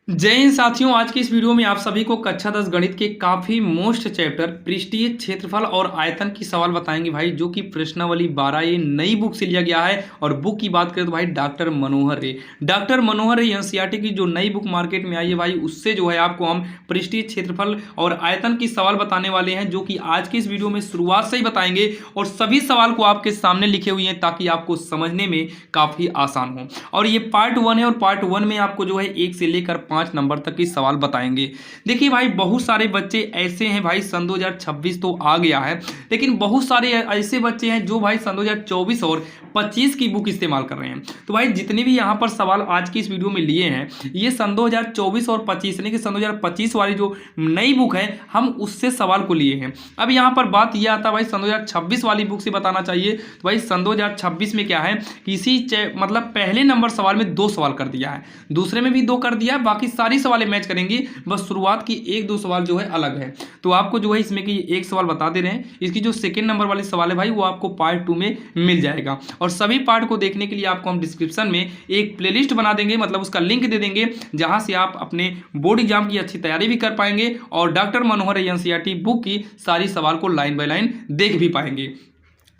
जय हिंद साथियों। आज की इस वीडियो में आप सभी को कक्षा 10 गणित के काफी मोस्ट चैप्टर पृष्ठीय क्षेत्रफल और आयतन की सवाल बताएंगे भाई, जो कि प्रश्नावली 12 ये नई बुक से लिया गया है। और बुक की बात करें तो भाई डॉक्टर मनोहर रे एनसीईआरटी की जो नई बुक मार्केट में आई है भाई, उससे जो है आपको हम पृष्ठीय क्षेत्रफल और आयतन की सवाल बताने वाले हैं, जो कि आज की इस वीडियो में शुरुआत से ही बताएंगे। और सभी सवाल को आपके सामने लिखे हुए हैं ताकि आपको समझने में काफी आसान हो। और ये पार्ट 1 है और पार्ट 1 में आपको जो है 1 से लेकर 5 नंबर तक के सवाल बताएंगे। देखिए भाई, बहुत सारे बच्चे ऐसे हैं भाई, सन 2026 तो आ गया है, लेकिन बहुत सारे ऐसे बच्चे हैं जो भाई सन 2024 और 25 की बुक इस्तेमाल कर रहे हैं। तो भाई जितने भी यहाँ पर सवाल आज की इस वीडियो में लिए हैं, ये सन 2024 और 25 यानी कि सन 2025 वाली जो नई बुक है, हम उससे सवाल को लिए हैं। अब यहाँ पर बात यह आता है भाई, सन 2026 वाली बुक से बताना चाहिए। तो भाई सन 2026 में क्या है कि इसी मतलब पहले नंबर सवाल में 2 सवाल कर दिया है, दूसरे में भी 2 कर दिया, बाकी सारी सवालें मैच करेंगी, बस शुरुआत की 1-2 सवाल जो है अलग है। तो आपको जो है इसमें की एक सवाल बता दे रहे हैं, इसकी जो सेकंड नंबर वाली सवाल है भाई, वो आपको पार्ट 2 में मिल जाएगा। और सभी पार्ट को देखने के लिए आपको हम डिस्क्रिप्शन में एक प्लेलिस्ट बना देंगे, मतलब उसका लिंक दे देंगे, जहां से आप अपने बोर्ड एग्जाम की अच्छी तैयारी भी कर पाएंगे और डॉक्टर मनोहर एनसीईआरटी बुक की सारी सवाल को लाइन बाय लाइन देख भी पाएंगे।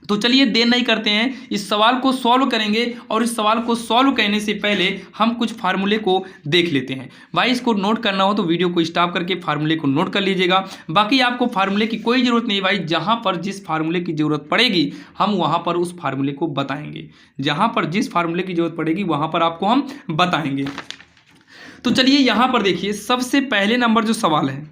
तो चलिए देर नहीं करते हैं, इस सवाल को सॉल्व करेंगे। और इस सवाल को सॉल्व करने से पहले हम कुछ फार्मूले को देख लेते हैं। भाई इसको नोट करना हो तो वीडियो को स्टॉप करके फार्मूले को नोट कर लीजिएगा। बाकी आपको फार्मूले की कोई ज़रूरत नहीं भाई, जहां पर जिस फार्मूले की ज़रूरत पड़ेगी हम वहां पर उस फार्मूले को बताएंगे। जहां पर जिस फार्मूले की ज़रूरत पड़ेगी वहां पर आपको हम बताएंगे। तो चलिए यहां पर देखिए, सबसे पहले नंबर जो सवाल है,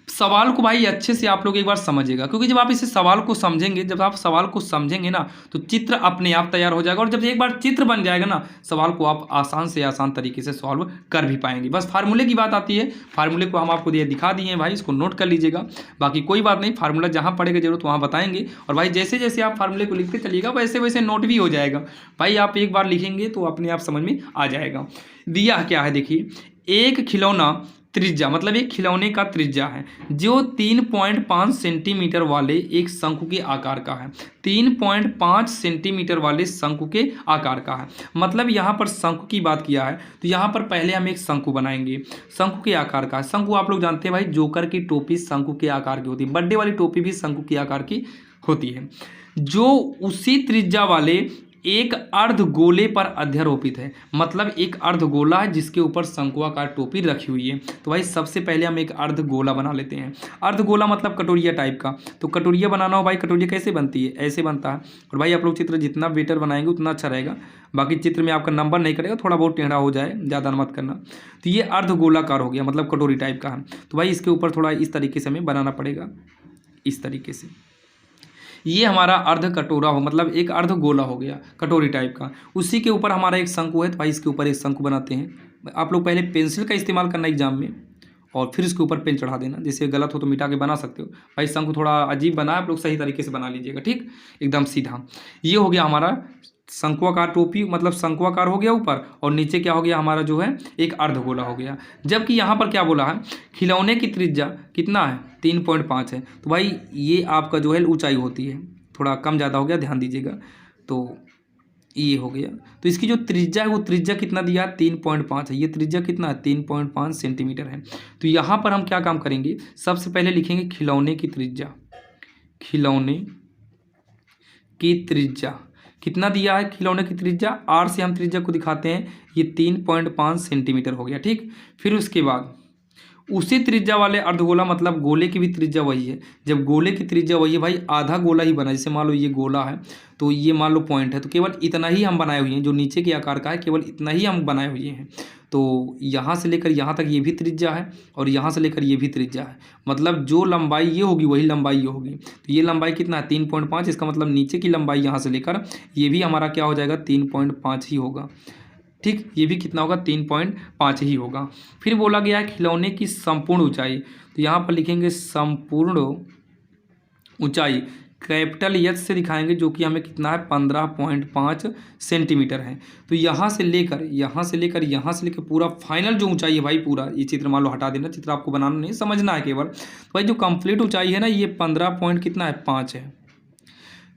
सवाल को भाई अच्छे से आप लोग एक बार समझिएगा, क्योंकि जब आप इसे सवाल को समझेंगे, जब आप सवाल को समझेंगे ना, तो चित्र अपने आप तैयार हो जाएगा। और जब एक बार चित्र बन जाएगा ना, सवाल को आप आसान से आसान तरीके से सॉल्व कर भी पाएंगे। बस फार्मूले की बात आती है, फार्मूले को हम आपको दिखा दिए हैं भाई, इसको नोट कर लीजिएगा। बाकी कोई बात नहीं, फार्मूला जहाँ पड़ेगा जरूरत वहाँ बताएंगे। और भाई जैसे जैसे आप फार्मूले को लिखते चलिएगा, वैसे वैसे नोट भी हो जाएगा भाई। आप एक बार लिखेंगे तो अपने आप समझ में आ जाएगा। दिया क्या है देखिए, एक खिलौना त्रिज्या, मतलब एक खिलौने का त्रिज्या है जो 3.5 सेंटीमीटर वाले एक शंकु के आकार का है। 3.5 सेंटीमीटर वाले शंकु के आकार का है, मतलब यहाँ पर शंकु की बात किया है। तो यहाँ पर पहले हम एक शंकु बनाएंगे, शंकु के आकार का। शंकु आप लोग जानते हैं भाई, जोकर की टोपी शंकु के आकार की होती है, बर्थडे वाली टोपी भी शंकु के आकार की होती है, जो उसी त्रिज्या वाले एक अर्धगोले पर अध्यारोपित है। मतलब एक अर्धगोला है जिसके ऊपर शंकुआकार टोपी रखी हुई है। तो भाई सबसे पहले हम एक अर्धगोला बना लेते हैं। अर्धगोला मतलब कटोरिया टाइप का। तो कटोरिया बनाना हो भाई, कटोरिया कैसे बनती है, ऐसे बनता है। और भाई आप लोग चित्र जितना बेटर बनाएंगे उतना अच्छा रहेगा। बाकी चित्र में आपका नंबर नहीं करेगा, थोड़ा बहुत टेढ़ा हो जाए, ज़्यादा मत करना। तो ये अर्धगोलाकार हो गया, मतलब कटोरी टाइप का है। तो भाई इसके ऊपर थोड़ा इस तरीके से हमें बनाना पड़ेगा, इस तरीके से। ये हमारा अर्ध कटोरा हो, मतलब एक अर्ध गोला हो गया कटोरी टाइप का। उसी के ऊपर हमारा एक शंकु है, तो भाई इसके ऊपर एक शंकु बनाते हैं। आप लोग पहले पेंसिल का इस्तेमाल करना एग्जाम में, और फिर इसके ऊपर पेन चढ़ा देना। जैसे गलत हो तो मिटा के बना सकते हो भाई। शंकु थोड़ा अजीब बना है, आप लोग सही तरीके से बना लीजिएगा, ठीक, एकदम सीधा। ये हो गया हमारा शंकुआकार टोपी, मतलब शंकुआकार हो गया ऊपर, और नीचे क्या हो गया हमारा जो है एक अर्धगोला हो गया। जबकि यहाँ पर क्या बोला है, खिलौने की त्रिज्या कितना है, 3.5 है। तो भाई ये आपका जो है ऊंचाई होती है, थोड़ा कम ज़्यादा हो गया, ध्यान दीजिएगा। तो ये हो गया। तो इसकी जो त्रिज्या है, वो त्रिज्या कितना दिया है, 3.5 है। ये त्रिज्या कितना है, 3.5 सेंटीमीटर है। तो यहाँ पर हम क्या काम करेंगे, सबसे पहले लिखेंगे खिलौने की त्रिज्या। खिलौने की त्रिज्या कितना दिया है, खिलौने की त्रिज्या, आर से हम त्रिज्या को दिखाते हैं, ये 3.5 सेंटीमीटर हो गया, ठीक। फिर उसके बाद उसी त्रिज्या वाले अर्धगोला, मतलब गोले की भी त्रिज्या वही है। जब गोले की त्रिज्या वही है भाई, आधा गोला ही बना। जैसे मान लो ये गोला है, तो ये मान लो पॉइंट है, तो केवल इतना ही हम बनाए हुए हैं, जो नीचे के आकार का है केवल इतना ही हम बनाए हुए हैं। तो यहाँ से लेकर यहाँ तक ये भी त्रिज्या है, और यहाँ से लेकर ये भी त्रिज्या है। मतलब जो लंबाई ये होगी वही लंबाई ये होगी। तो ये लंबाई कितना है, 3.5। इसका मतलब नीचे की लंबाई यहाँ से लेकर ये भी हमारा क्या हो जाएगा, 3.5 ही होगा, ठीक। ये भी कितना होगा, 3.5 ही होगा। फिर बोला गया है खिलौने की संपूर्ण ऊंचाई। तो यहाँ पर लिखेंगे संपूर्ण ऊंचाई, कैपिटल एच से दिखाएंगे, जो कि हमें कितना है, 15.5 सेंटीमीटर है। तो यहाँ से लेकर यहाँ से लेकर यहाँ से लेकर पूरा फाइनल जो ऊंचाई है भाई, पूरा ये चित्र मान लो हटा देना, चित्र आपको बनाना नहीं, समझना है केवल। तो भाई जो कंप्लीट ऊंचाई है ना, ये 15 पॉइंट कितना है, 5 है।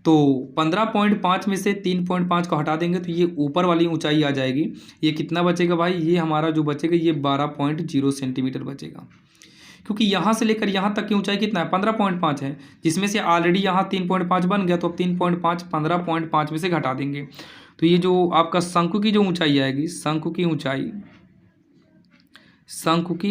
तो 15.5 में से 3.5 को हटा देंगे तो ये ऊपर वाली ऊंचाई आ जाएगी। ये कितना बचेगा भाई, ये हमारा जो बचेगा ये 12.0 सेंटीमीटर बचेगा, क्योंकि यहाँ से लेकर यहाँ तक की ऊंचाई कितना है 15.5 है, जिसमें से ऑलरेडी यहाँ 3.5 बन गया, तो अब 3.5 15.5 में से घटा देंगे तो ये जो आपका शंकु की जो ऊंचाई आएगी, शंकु की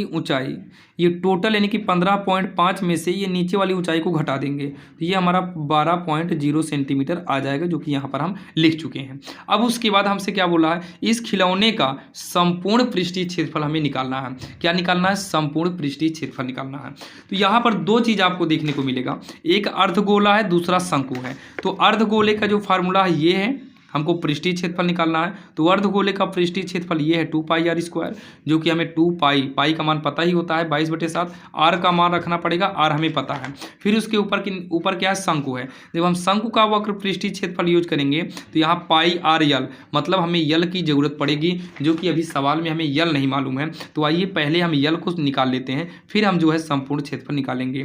ऊंचाई ये टोटल यानी कि 15.5 में से ये नीचे वाली ऊंचाई को घटा देंगे तो ये हमारा 12.0 सेंटीमीटर आ जाएगा, जो कि यहाँ पर हम लिख चुके हैं। अब उसके बाद हमसे क्या बोला है, इस खिलौने का संपूर्ण पृष्ठीय क्षेत्रफल हमें निकालना है। क्या निकालना है, संपूर्ण पृष्ठीय क्षेत्रफल निकालना है। तो यहाँ पर दो चीज़ आपको देखने को मिलेगा, एक अर्धगोला है, दूसरा शंकु है। तो अर्धगोले का जो फार्मूला है ये है, हमको पृष्ठीय क्षेत्रफल निकालना है। तो अर्धगोले का पृष्ठीय क्षेत्रफल ये है 2πr², जो कि हमें 2π का मान पता ही होता है 22/7, r का मान रखना पड़ेगा, r हमें पता है। फिर उसके ऊपर क्या है, शंकु है। जब हम शंकु का वक्र पृष्ठीय क्षेत्रफल यूज करेंगे तो यहाँ πr मतलब हमें यल की जरूरत पड़ेगी, जो कि अभी सवाल में हमें यल नहीं मालूम है। तो आइए पहले हम यल को निकाल लेते हैं, फिर हम जो है संपूर्ण क्षेत्रफल निकालेंगे।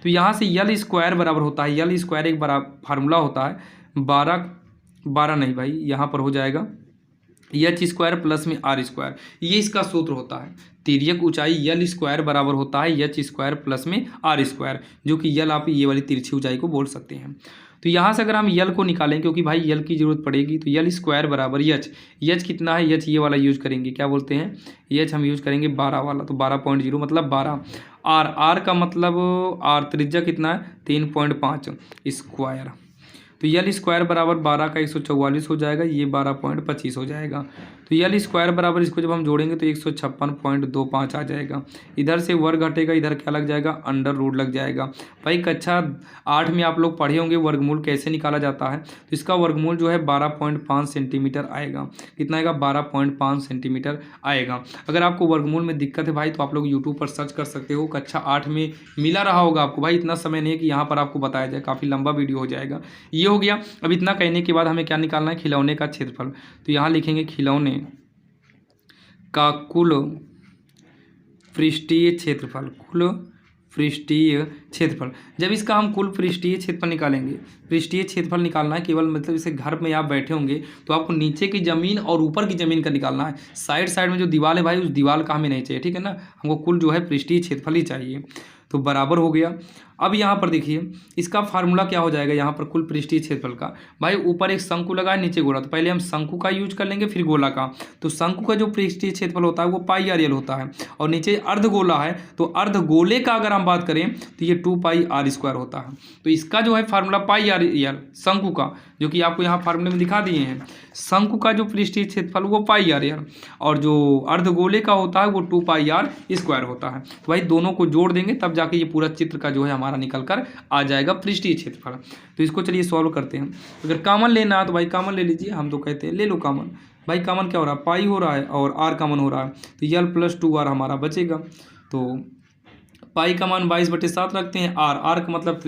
तो यहाँ से यल² बराबर होता है, यल² एक फार्मूला होता है 12 नहीं भाई, यहाँ पर हो जाएगा h² प्लस में r², ये इसका सूत्र होता है। तिर्यक ऊंचाई यल² बराबर होता है h² प्लस में r², जो कि यल आप ये वाली तिरछी ऊंचाई को बोल सकते हैं। तो यहाँ से अगर हम यल को निकालें, क्योंकि भाई यल की जरूरत पड़ेगी, तो यल² बराबर h कितना है, h ये वाला यूज करेंगे, क्या बोलते हैं, h हम यूज करेंगे 12 वाला, तो 12.0 मतलब 12। r का मतलब r त्रिज्या कितना है 3.5², तो यल² बराबर 12 का 144 हो जाएगा, ये 12.25 हो जाएगा। तो यल² बराबर इसको जब हम जोड़ेंगे तो 156.25 आ जाएगा। इधर से वर्ग घटेगा, इधर क्या लग जाएगा, अंडर रूट लग जाएगा। भाई कक्षा 8 में आप लोग पढ़े होंगे वर्गमूल कैसे निकाला जाता है। तो इसका वर्गमूल जो है 12.5 सेंटीमीटर आएगा। कितना आएगा, 12.5 सेंटीमीटर आएगा। अगर आपको वर्गमूल में दिक्कत है भाई तो आप लोग यूट्यूब पर सर्च कर सकते हो, कक्षा 8 में मिला रहा होगा आपको। भाई इतना समय नहीं है कि यहाँ पर आपको बताया जाए, काफ़ी लंबा वीडियो हो जाएगा। ये हो गया। अब इतना कहने के बाद हमें क्या निकालना है, खिलौने का क्षेत्रफल। तो यहाँ लिखेंगे खिलौने का कुल पृष्ठीय क्षेत्रफल, कुल पृष्ठीय क्षेत्रफल। जब इसका हम कुल पृष्ठीय क्षेत्रफल निकालेंगे, पृष्ठीय क्षेत्रफल निकालना है केवल, मतलब इसे घर में आप बैठे होंगे तो आपको नीचे की ज़मीन और ऊपर की ज़मीन का निकालना है। साइड में जो दीवार है भाई उस दीवार का हमें नहीं चाहिए, ठीक है ना, हमको कुल जो है पृष्ठीय क्षेत्रफल ही चाहिए। तो बराबर हो गया। अब यहाँ पर देखिए इसका फार्मूला क्या हो जाएगा, यहाँ पर कुल पृष्ठीय क्षेत्रफल का। भाई ऊपर एक शंकु लगा है, नीचे गोला, तो पहले हम शंकु का यूज कर लेंगे फिर गोला का। तो शंकु का जो पृष्ठीय क्षेत्रफल होता है वो πr होता है, और नीचे अर्धगोला है तो अर्धगोले का अगर हम बात करें तो ये 2πr² होता है। तो इसका जो है फार्मूला πr शंकु का, जो कि आपको यहाँ फार्मूले में दिखा दिए हैं। शंकु का जो पृष्ठीय क्षेत्रफल वो πr, और जो अर्धगोले का होता है वो 2πr² होता है। तो भाई दोनों को जोड़ देंगे तब जाके ये पूरा चित्र का जो है हमारा निकल कर आ जाएगा पृष्ठीय क्षेत्रफल। तो इसको चलिए सॉल्व करते हैं। अगर कॉमन लेना है तो भाई कॉमन ले लीजिए, हम तो कहते हैं ले लो कॉमन। भाई कॉमन क्या हो रहा है, पाई हो रहा है और आर कॉमन हो रहा है, तो यल प्लस 2r हमारा बचेगा। तो पाई का मान 22/7 रखते हैं। आर का मतलब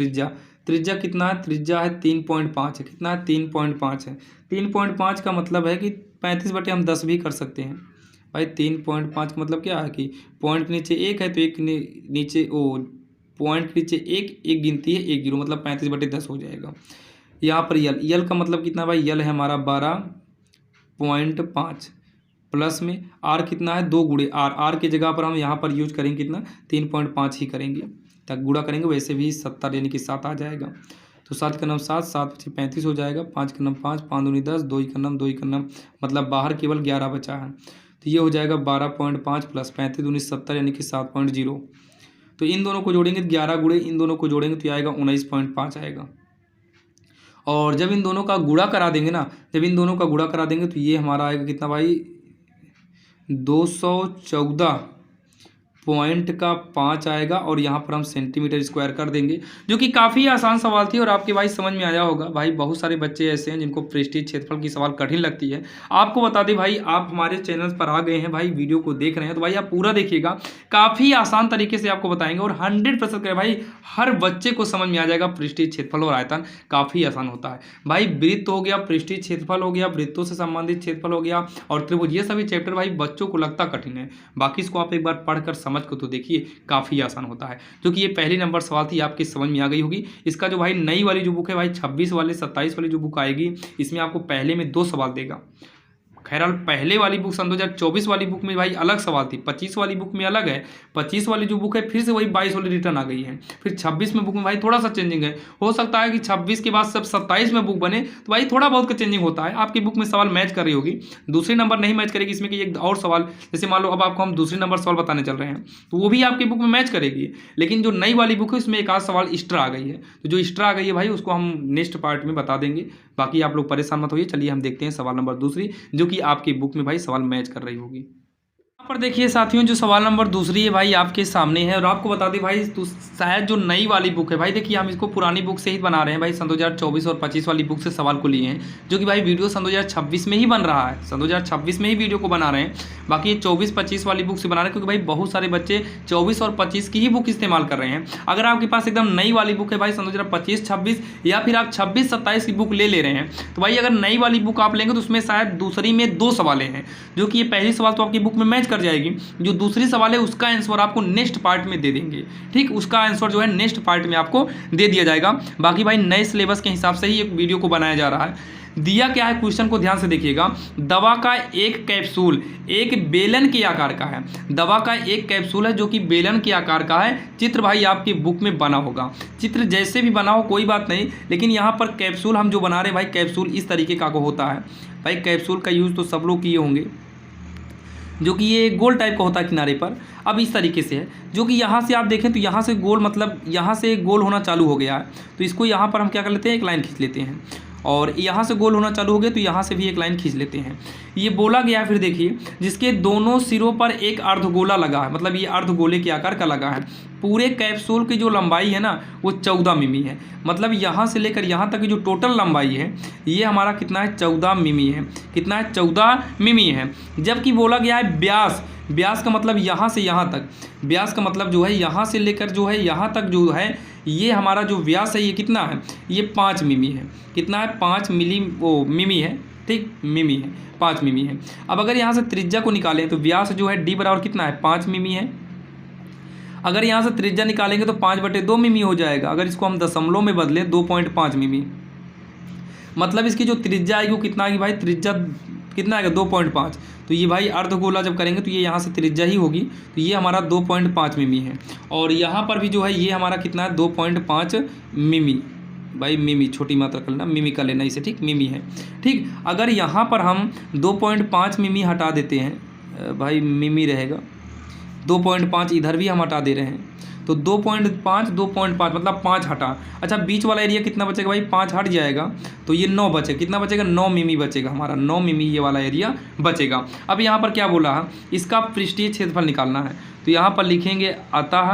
त्रिज्या कितना है, त्रिज्या है 3.5 है। कितना है, 3.5 है। 3.5 का मतलब है कि 35/10 भी कर सकते हैं। भाई 3.5 का मतलब क्या है कि पॉइंट के नीचे एक है तो एक नीचे पॉइंट के नीचे एक गिनती है, 1 0 मतलब 35/10 हो जाएगा। यहाँ पर यल का मतलब कितना भाई, यल है हमारा 12.5 प्लस में आर कितना है 2 गुणे आर की जगह पर हम यहाँ पर यूज करेंगे कितना 3.5 ही करेंगे, तक गुणा करेंगे वैसे भी 70 यानी कि 7 आ जाएगा। तो 7 का नाम 7, 7 × 35 हो जाएगा, 5 का नाम 5, 5 दूनी 10, 2 का नाम मतलब बाहर केवल 11 बचा है। तो ये हो जाएगा 12.5 प्लस 35 दूनी 70 यानी कि 7.0। तो इन दोनों को जोड़ेंगे 11 गुणे इन दोनों को जोड़ेंगे तो आएगा 19.5 आएगा। और जब इन दोनों का गुणा करा देंगे ना, जब इन दोनों का गुणा करा देंगे तो ये हमारा आएगा कितना भाई 214.5 आएगा। और यहाँ पर हम सेंटीमीटर स्क्वायर कर देंगे, जो कि काफ़ी आसान सवाल थी और आपके भाई समझ में आया होगा। भाई बहुत सारे बच्चे ऐसे हैं जिनको पृष्ठीय क्षेत्रफल की सवाल कठिन लगती है। आपको बता दें भाई, आप हमारे चैनल पर आ गए हैं भाई, वीडियो को देख रहे हैं तो भाई आप पूरा देखिएगा, काफ़ी आसान तरीके से आपको बताएंगे और 100% करें भाई हर बच्चे को समझ में आ जाएगा। पृष्ठीय क्षेत्रफल और आयतन काफ़ी आसान होता है भाई। वृत्त हो गया, पृष्ठीय क्षेत्रफल हो गया, वृत्तों से संबंधित क्षेत्रफल हो गया और त्रिभुज, ये सभी चैप्टर भाई बच्चों को लगता कठिन है, बाकी इसको आप एक बार पढ़कर समझ समझ को तो देखिए काफ़ी आसान होता है। जो कि ये पहली नंबर सवाल थी, आपकी समझ में आ गई होगी। इसका जो भाई नई वाली जो बुक है भाई 26 वाले 27 वाली जो बुक आएगी, इसमें आपको पहले में 2 सवाल देगा। खैरहाल पहले वाली बुक सन 2024 वाली बुक में भाई अलग सवाल थी, 25 वाली बुक में अलग है। 25 वाली जो बुक है फिर से वही 22 वाली रिटर्न आ गई है। फिर 26 में बुक में भाई थोड़ा सा चेंजिंग है। हो सकता है कि 26 के बाद सब 27 में बुक बने, तो भाई थोड़ा बहुत का चेंजिंग होता है। आपकी बुक में सवाल मैच कर रही होगी, दूसरी नंबर नहीं मैच करेगी इसमें कि एक और सवाल, जैसे मान लो अब आपको हम दूसरी नंबर सवाल बताने चल रहे हैं, तो वो भी आपकी बुक में मैच करेगी। लेकिन जो नई वाली बुक है उसमें एक आध सवाल एक्स्ट्रा आ गई है, तो जो एक्स्ट्रा आ गई है भाई उसको हम नेक्स्ट पार्ट में बता देंगे। बाकी आप लोग परेशान मत होइए। चलिए हम देखते हैं सवाल नंबर दूसरी, जो कि आपकी बुक में भाई सवाल मैच कर रही होगी। यहाँ पर देखिए साथियों, जो सवाल नंबर दूसरी है भाई आपके सामने है। और आपको बता दें भाई, तो शायद जो नई वाली बुक है भाई, देखिए हम इसको पुरानी बुक से ही बना रहे हैं भाई, सन 2024 और 25 वाली बुक से सवाल को लिए हैं। जो कि भाई वीडियो सन 2026 में ही बन रहा है, सन 2026 में ही वीडियो को बना रहे हैं। बाकी ये 24-25 वाली बुक से बना रहे हैं, क्योंकि भाई बहुत सारे बच्चे 24 और 25 की ही बुक इस्तेमाल कर रहे हैं। अगर आपके पास एकदम नई वाली बुक है भाई सन 2025-26, या फिर आप 26-27 की बुक ले रहे हैं, तो भाई अगर नई वाली बुक आप लेंगे तो उसमें शायद दूसरी में 2 सवाल हैं। जो कि ये पहली सवाल तो आपकी बुक में मैच कर जाएगी, जो दूसरी सवाल है उसका आंसर आपको नेक्स्ट पार्ट में दे देंगे। ठीक, उसका आंसर जो है नेक्स्ट पार्ट में आपको दे दिया जाएगा। बाकी भाई नए सिलेबस के हिसाब से ही एक वीडियो को बनाया जा रहा है। दिया क्या है क्वेश्चन को ध्यान से देखिएगा। दवा का एक कैप्सूल एक बेलन के आकार का है। दवा का एक कैप्सूल है जो कि बेलन के आकार का है। चित्र भाई आपकी बुक में बना होगा, चित्र जैसे भी बना हो कोई बात नहीं, लेकिन यहाँ पर कैप्सूल हम जो बना रहे हैं भाई, कैप्सूल इस तरीके का होता है। भाई कैप्सूल का यूज़ तो सब लोग किए होंगे, जो कि ये गोल टाइप का होता है किनारे पर। अब इस तरीके से है, जो कि यहाँ से आप देखें तो यहाँ से गोल, मतलब यहाँ से गोल होना चालू हो गया है, तो इसको यहाँ पर हम क्या कर लेते हैं, एक लाइन खींच लेते हैं। और यहाँ से गोल होना चालू हो गया तो यहाँ से भी एक लाइन खींच लेते हैं। ये बोला गया है, फिर देखिए, जिसके दोनों सिरों पर एक अर्धगोला लगा है, मतलब ये अर्धगोले के आकार का लगा है। पूरे कैप्सूल की जो लंबाई है ना वो 14 मिमी है। मतलब यहाँ से लेकर यहाँ तक की जो टोटल लंबाई है ये हमारा कितना है, 14 मिमी है। कितना है, 14 मिमी है। जबकि बोला गया है व्यास, व्यास का मतलब यहाँ से यहाँ तक, व्यास का मतलब जो है यहाँ से लेकर जो है यहाँ तक जो है, ये हमारा जो व्यास है ये कितना है, ये 5 मिमी है। कितना है, 5 मिमी है। ठीक, मिमी है, 5 मिमी है। अब अगर यहाँ से त्रिज्या को निकालें तो व्यास जो है डी बराबर कितना है, 5 मिमी है। अगर यहाँ से त्रिज्या निकालेंगे तो 5/2 मिमी हो जाएगा। अगर इसको हम दशमलव में बदलें 2.5 मिमी, मतलब इसकी जो त्रिज्या आएगी वो कितना आएगी भाई, त्रिज्या कितना आएगा, 2.5। तो ये भाई अर्धगोला जब करेंगे तो ये यहाँ से त्रिज्या ही होगी, तो ये हमारा 2.5 मिमी है। और यहाँ पर भी जो है ये हमारा कितना है, 2.5 मिमी। भाई मिमी छोटी मात्रा कर लेना, मिमी का लेना इसे, ठीक, मिमी है। ठीक, अगर यहाँ पर हम 2.5 मिमी हटा देते हैं भाई, मिमी रहेगा 2.5, इधर भी हम हटा दे रहे हैं, तो 2.5 मतलब 5 हटा। अच्छा, बीच वाला एरिया कितना बचेगा भाई, 5 हट जाएगा तो ये 9 बचेगा। कितना बचेगा, 9 मिमी बचेगा हमारा, 9 मिमी ये वाला एरिया बचेगा। अब यहाँ पर क्या बोला है, इसका पृष्ठीय क्षेत्रफल निकालना है। तो यहाँ पर लिखेंगे अतः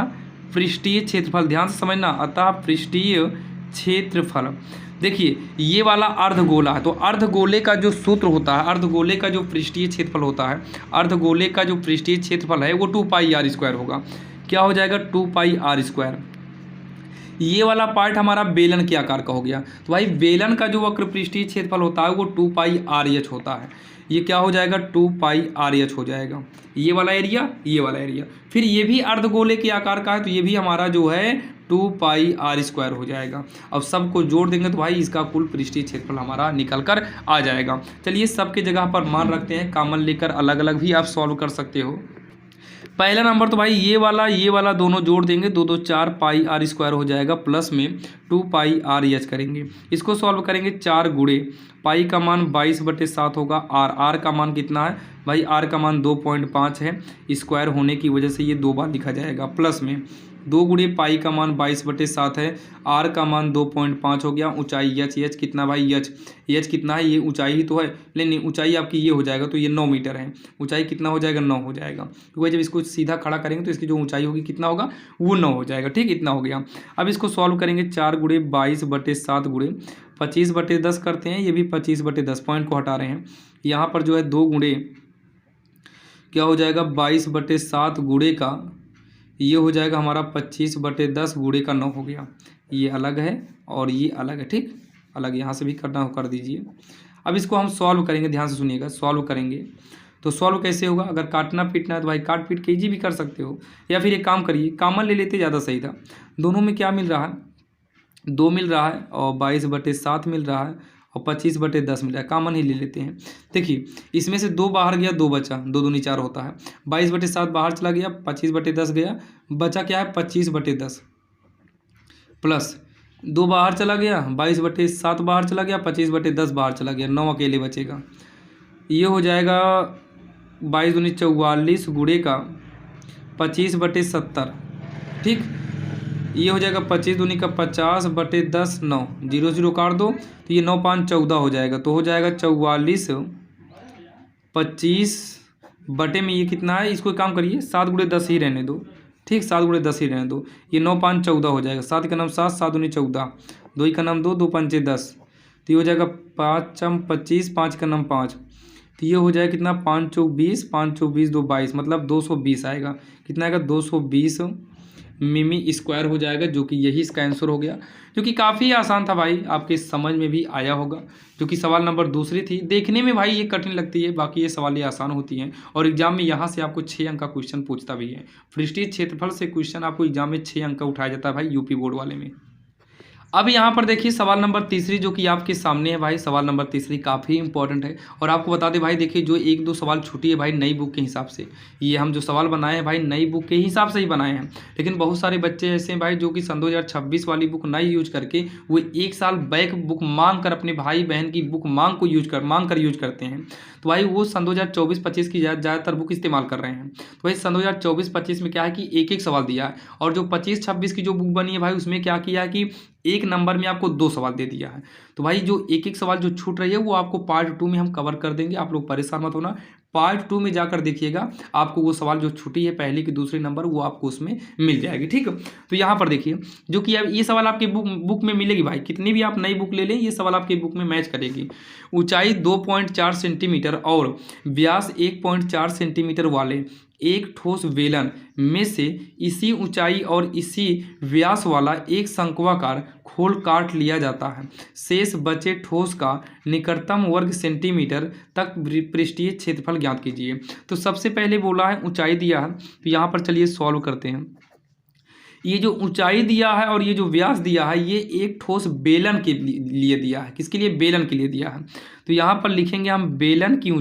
पृष्ठीय क्षेत्रफल, ध्यान से समझना, अतः पृष्ठीय क्षेत्रफल। देखिए ये वाला अर्धगोला है, तो अर्धगोले का जो सूत्र होता है, अर्धगोले का जो पृष्ठीय क्षेत्रफल होता है, अर्धगोले का जो पृष्ठीय क्षेत्रफल है वो 2πr² होगा। क्या हो जाएगा, 2πr²। ये वाला पार्ट हमारा बेलन के आकार का हो गया, तो भाई बेलन का जो वक्र पृष्ठीय क्षेत्रफल होता है वो 2πrh होता है। ये क्या हो जाएगा, 2πrh हो जाएगा। ये वाला एरिया, ये वाला एरिया, फिर ये भी अर्धगोले के आकार का है, तो ये भी हमारा जो है 2πr² हो जाएगा। अब सबको जोड़ देंगे तो भाई इसका कुल पृष्ठीय क्षेत्रफल हमारा निकल कर आ जाएगा। चलिए सबके जगह पर मान रखते हैं, कॉमन लेकर अलग अलग भी आप सॉल्व कर सकते हो। पहला नंबर तो भाई ये वाला दोनों जोड़ देंगे, 2 2 4 πr² हो जाएगा, प्लस में 2πrh करेंगे। इसको सॉल्व करेंगे 4 गुणे, पाई का मान 22/7 होगा। आर का मान कितना है भाई, आर का मान 2.5 है। स्क्वायर होने की वजह से ये 2 बार लिखा जाएगा, प्लस में 2 गुणे पाई का मान 22/7 है। आर का मान 2.5 हो गया। ऊंचाई एच कितना भाई, एच कितना है, ये ऊंचाई ही तो है, लेकिन ऊंचाई आपकी ये हो जाएगा, तो ये 9 मीटर है। ऊंचाई कितना हो जाएगा, 9 हो जाएगा, क्योंकि जब इसको सीधा खड़ा करेंगे तो इसकी जो ऊंचाई होगी कितना होगा, वो 9 हो जाएगा। ठीक, इतना हो गया। अब इसको सॉल्व करेंगे, 4 गुणे 22/7 गुणे 25/10 करते हैं, ये भी 25/10, पॉइंट को हटा रहे हैं। यहाँ पर जो है 2 गुणे क्या हो जाएगा, 22/7 गुणे का ये हो जाएगा हमारा 25/10 गुणे का 9 हो गया। ये अलग है और ये अलग है, ठीक, अलग यहाँ से भी करना हो कर दीजिए। अब इसको हम सॉल्व करेंगे, ध्यान से सुनिएगा, सॉल्व करेंगे तो सॉल्व कैसे होगा, अगर काटना पीटना है तो भाई काट पीट के इजी भी कर सकते हो, या फिर एक काम करिए कॉमन ले लेते, ज़्यादा सही था। दोनों में क्या मिल रहा है, 2 मिल रहा है और 22/7 मिल रहा है और 25/10 मिल रहा है, कॉमन ही ले लेते हैं। देखिए इसमें से 2 बाहर गया, 2 बचा, 2 दूनी 4 होता है, 22/7 बाहर चला गया, 25/10 गया, बचा क्या है 25/10 प्लस 2 बाहर चला गया, 22/7 बाहर चला गया, 25/10 बाहर चला गया, 9 अकेले बचेगा। ये हो जाएगा 22 दूनी 44 गुणे का 25/70, ठीक। ये हो जाएगा 25 दूनी का 50/10, 9 0 0 काट दो तो ये 9 5 14 हो जाएगा, तो हो जाएगा 44 25 बटे में ये कितना है, इसको काम करिए 7 गुणे 10 ही रहने दो, ठीक 7 गुणे 10 ही रहने दो, ये 9 5 14 हो जाएगा, 7 का नाम 7, 7 दूनी 14, 2 का नाम 2, 2 5 10, तो ये हो जाएगा 5 25, 5 का नाम 5, तो ये हो जाएगा कितना 5 चौक 20, 5 चौक 20 2 22, मतलब 220 आएगा, कितना आएगा 220 मिमी स्क्वायर हो जाएगा, जो कि यही इसका आंसर हो गया, जो कि काफ़ी आसान था भाई, आपके समझ में भी आया होगा। जो कि सवाल नंबर दूसरी थी, देखने में भाई ये कठिन लगती है, बाकी ये सवाल ये आसान होती हैं और एग्जाम में यहाँ से आपको 6 अंक का क्वेश्चन पूछता भी है। पृष्ठीय क्षेत्रफल से क्वेश्चन आपको एग्जाम में 6 अंक का उठाया जाता है भाई, यूपी बोर्ड वाले में। अब यहाँ पर देखिए सवाल नंबर तीसरी जो कि आपके सामने है भाई, सवाल नंबर तीसरी काफ़ी इंपॉर्टेंट है और आपको बता दें भाई, देखिए जो 1-2 सवाल छूटी है भाई नई बुक के हिसाब से, ये हम जो सवाल बनाए हैं भाई नई बुक के हिसाब से ही बनाए हैं, लेकिन बहुत सारे बच्चे ऐसे हैं भाई जो कि सन 2026 वाली बुक नहीं यूज करके वो 1 साल बैक बुक मांग कर अपने भाई बहन की बुक मांग कर यूज करते हैं, तो भाई वो सन 2024-25 की ज़्यादातर बुक इस्तेमाल कर रहे हैं। तो भाई सन 2024-25 में क्या है कि एक सवाल दिया है और जो 25-26 की जो बुक बनी है भाई उसमें क्या किया है कि 1 नंबर में आपको 2 सवाल दे दिया है। तो भाई जो एक सवाल जो छूट रही है वो आपको पार्ट 2 में हम कवर कर देंगे, आप लोग परेशान मत होना, पार्ट 2 में जाकर देखिएगा, आपको वो सवाल जो छुट्टी है पहले की दूसरे नंबर वो आपको उसमें मिल जाएगी, ठीक। तो यहाँ पर देखिए जो कि अब ये सवाल आपकी बुक में मिलेगी भाई, कितनी भी आप नई बुक ले लें ये सवाल आपकी बुक में मैच करेगी। ऊंचाई 2.4 सेंटीमीटर और व्यास 1.4 सेंटीमीटर वाले एक ठोस वेलन में से इसी ऊंचाई और इसी व्यास वाला एक शंक्वाकार खोल काट लिया जाता है, शेष बचे ठोस का निकटतम वर्ग सेंटीमीटर तक पृष्ठीय क्षेत्रफल ज्ञात कीजिए। तो सबसे पहले बोला है ऊंचाई दिया है, तो यहाँ पर चलिए सॉल्व करते हैं। ये जो ऊंचाई दिया है और ये जो व्यास दिया है ये एक ठोस बेलन के लिए दिया है, किसके लिए, बेलन के लिए दिया है। तो यहाँ पर लिखेंगे हम बेलन की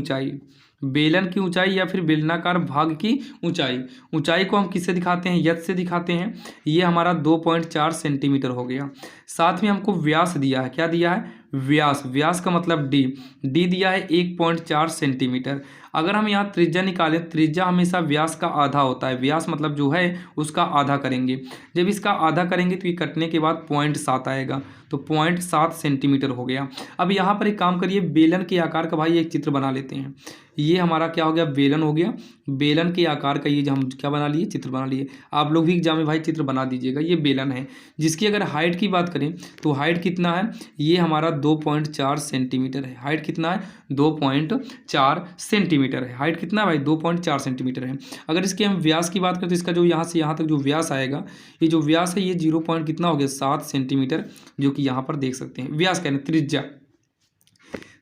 ऊंचाई या फिर बेलनाकार भाग की ऊंचाई को हम किससे दिखाते हैं, यथ से दिखाते हैं, ये हमारा 2.4 सेंटीमीटर हो गया। साथ में हमको व्यास दिया है, क्या दिया है, व्यास का मतलब डी दिया है 1.4 सेंटीमीटर। अगर हम यहाँ त्रिज्या निकालें, त्रिज्या हमेशा व्यास का आधा होता है, व्यास मतलब जो है उसका आधा करेंगे, जब इसका आधा करेंगे तो ये कटने के बाद 0.7 आएगा, तो 0.7 सेंटीमीटर हो गया। अब यहाँ पर एक काम करिए, बेलन के आकार का भाई एक चित्र बना लेते हैं। ये हमारा क्या हो गया, बेलन हो गया, बेलन के आकार का ये जो हम क्या बना लिए, चित्र बना लिए। आप लोग भी एग्जाम में भाई चित्र बना दीजिएगा। ये बेलन है जिसकी अगर हाइट की बात करें तो हाइट कितना है, ये हमारा 2.4 सेंटीमीटर है। हाइट कितना है, 2.4 सेंटीमीटर है। हाइट कितना है भाई, 2.4 सेंटीमीटर है। अगर इसके हम व्यास की बात करें तो इसका जो यहाँ से यहाँ तक जो व्यास आएगा, ये जो व्यास है ये 0 पॉइंट कितना हो गया, 7 सेंटीमीटर, जो कि यहाँ पर देख सकते हैं। व्यास कहना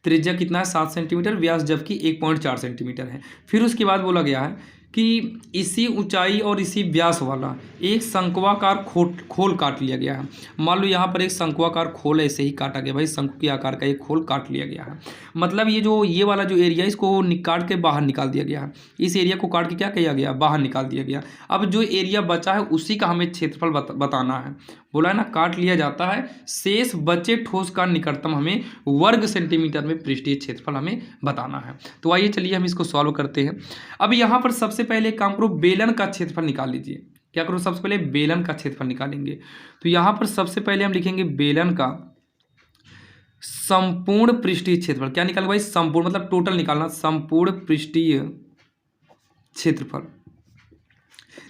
त्रिज्या कितना है, 7 सेंटीमीटर, व्यास जबकि 1.4 सेंटीमीटर है। फिर उसके बाद बोला गया है कि इसी ऊंचाई और इसी व्यास वाला एक शंक्वाकार खोल काट लिया गया है। मान लो यहाँ पर एक शंक्वाकार खोल ऐसे ही काटा गया भाई, शंकु के आकार का एक खोल काट लिया गया है, मतलब ये वाला जो एरिया इसको काट के बाहर निकाल दिया गया है। इस एरिया को काट के क्या किया गया, बाहर निकाल दिया गया। अब जो एरिया बचा है उसी का हमें क्षेत्रफल बताना है। बोला है ना, काट लिया जाता है, शेष बचे ठोस का निकटतम हमें वर्ग सेंटीमीटर में पृष्ठीय क्षेत्रफल हमें बताना है। तो आइए चलिए हम इसको सॉल्व करते हैं। अब यहाँ पर सबसे पहले काम करो, बेलन का क्षेत्रफल निकाल लीजिए। क्या करो, सबसे पहले बेलन का क्षेत्रफल निकालेंगे। तो यहाँ पर सबसे पहले हम लिखेंगे बेलन का संपूर्ण पृष्ठीय क्षेत्रफल। क्या निकालना भाई, संपूर्ण मतलब टोटल निकालना, संपूर्ण पृष्ठीय क्षेत्रफल।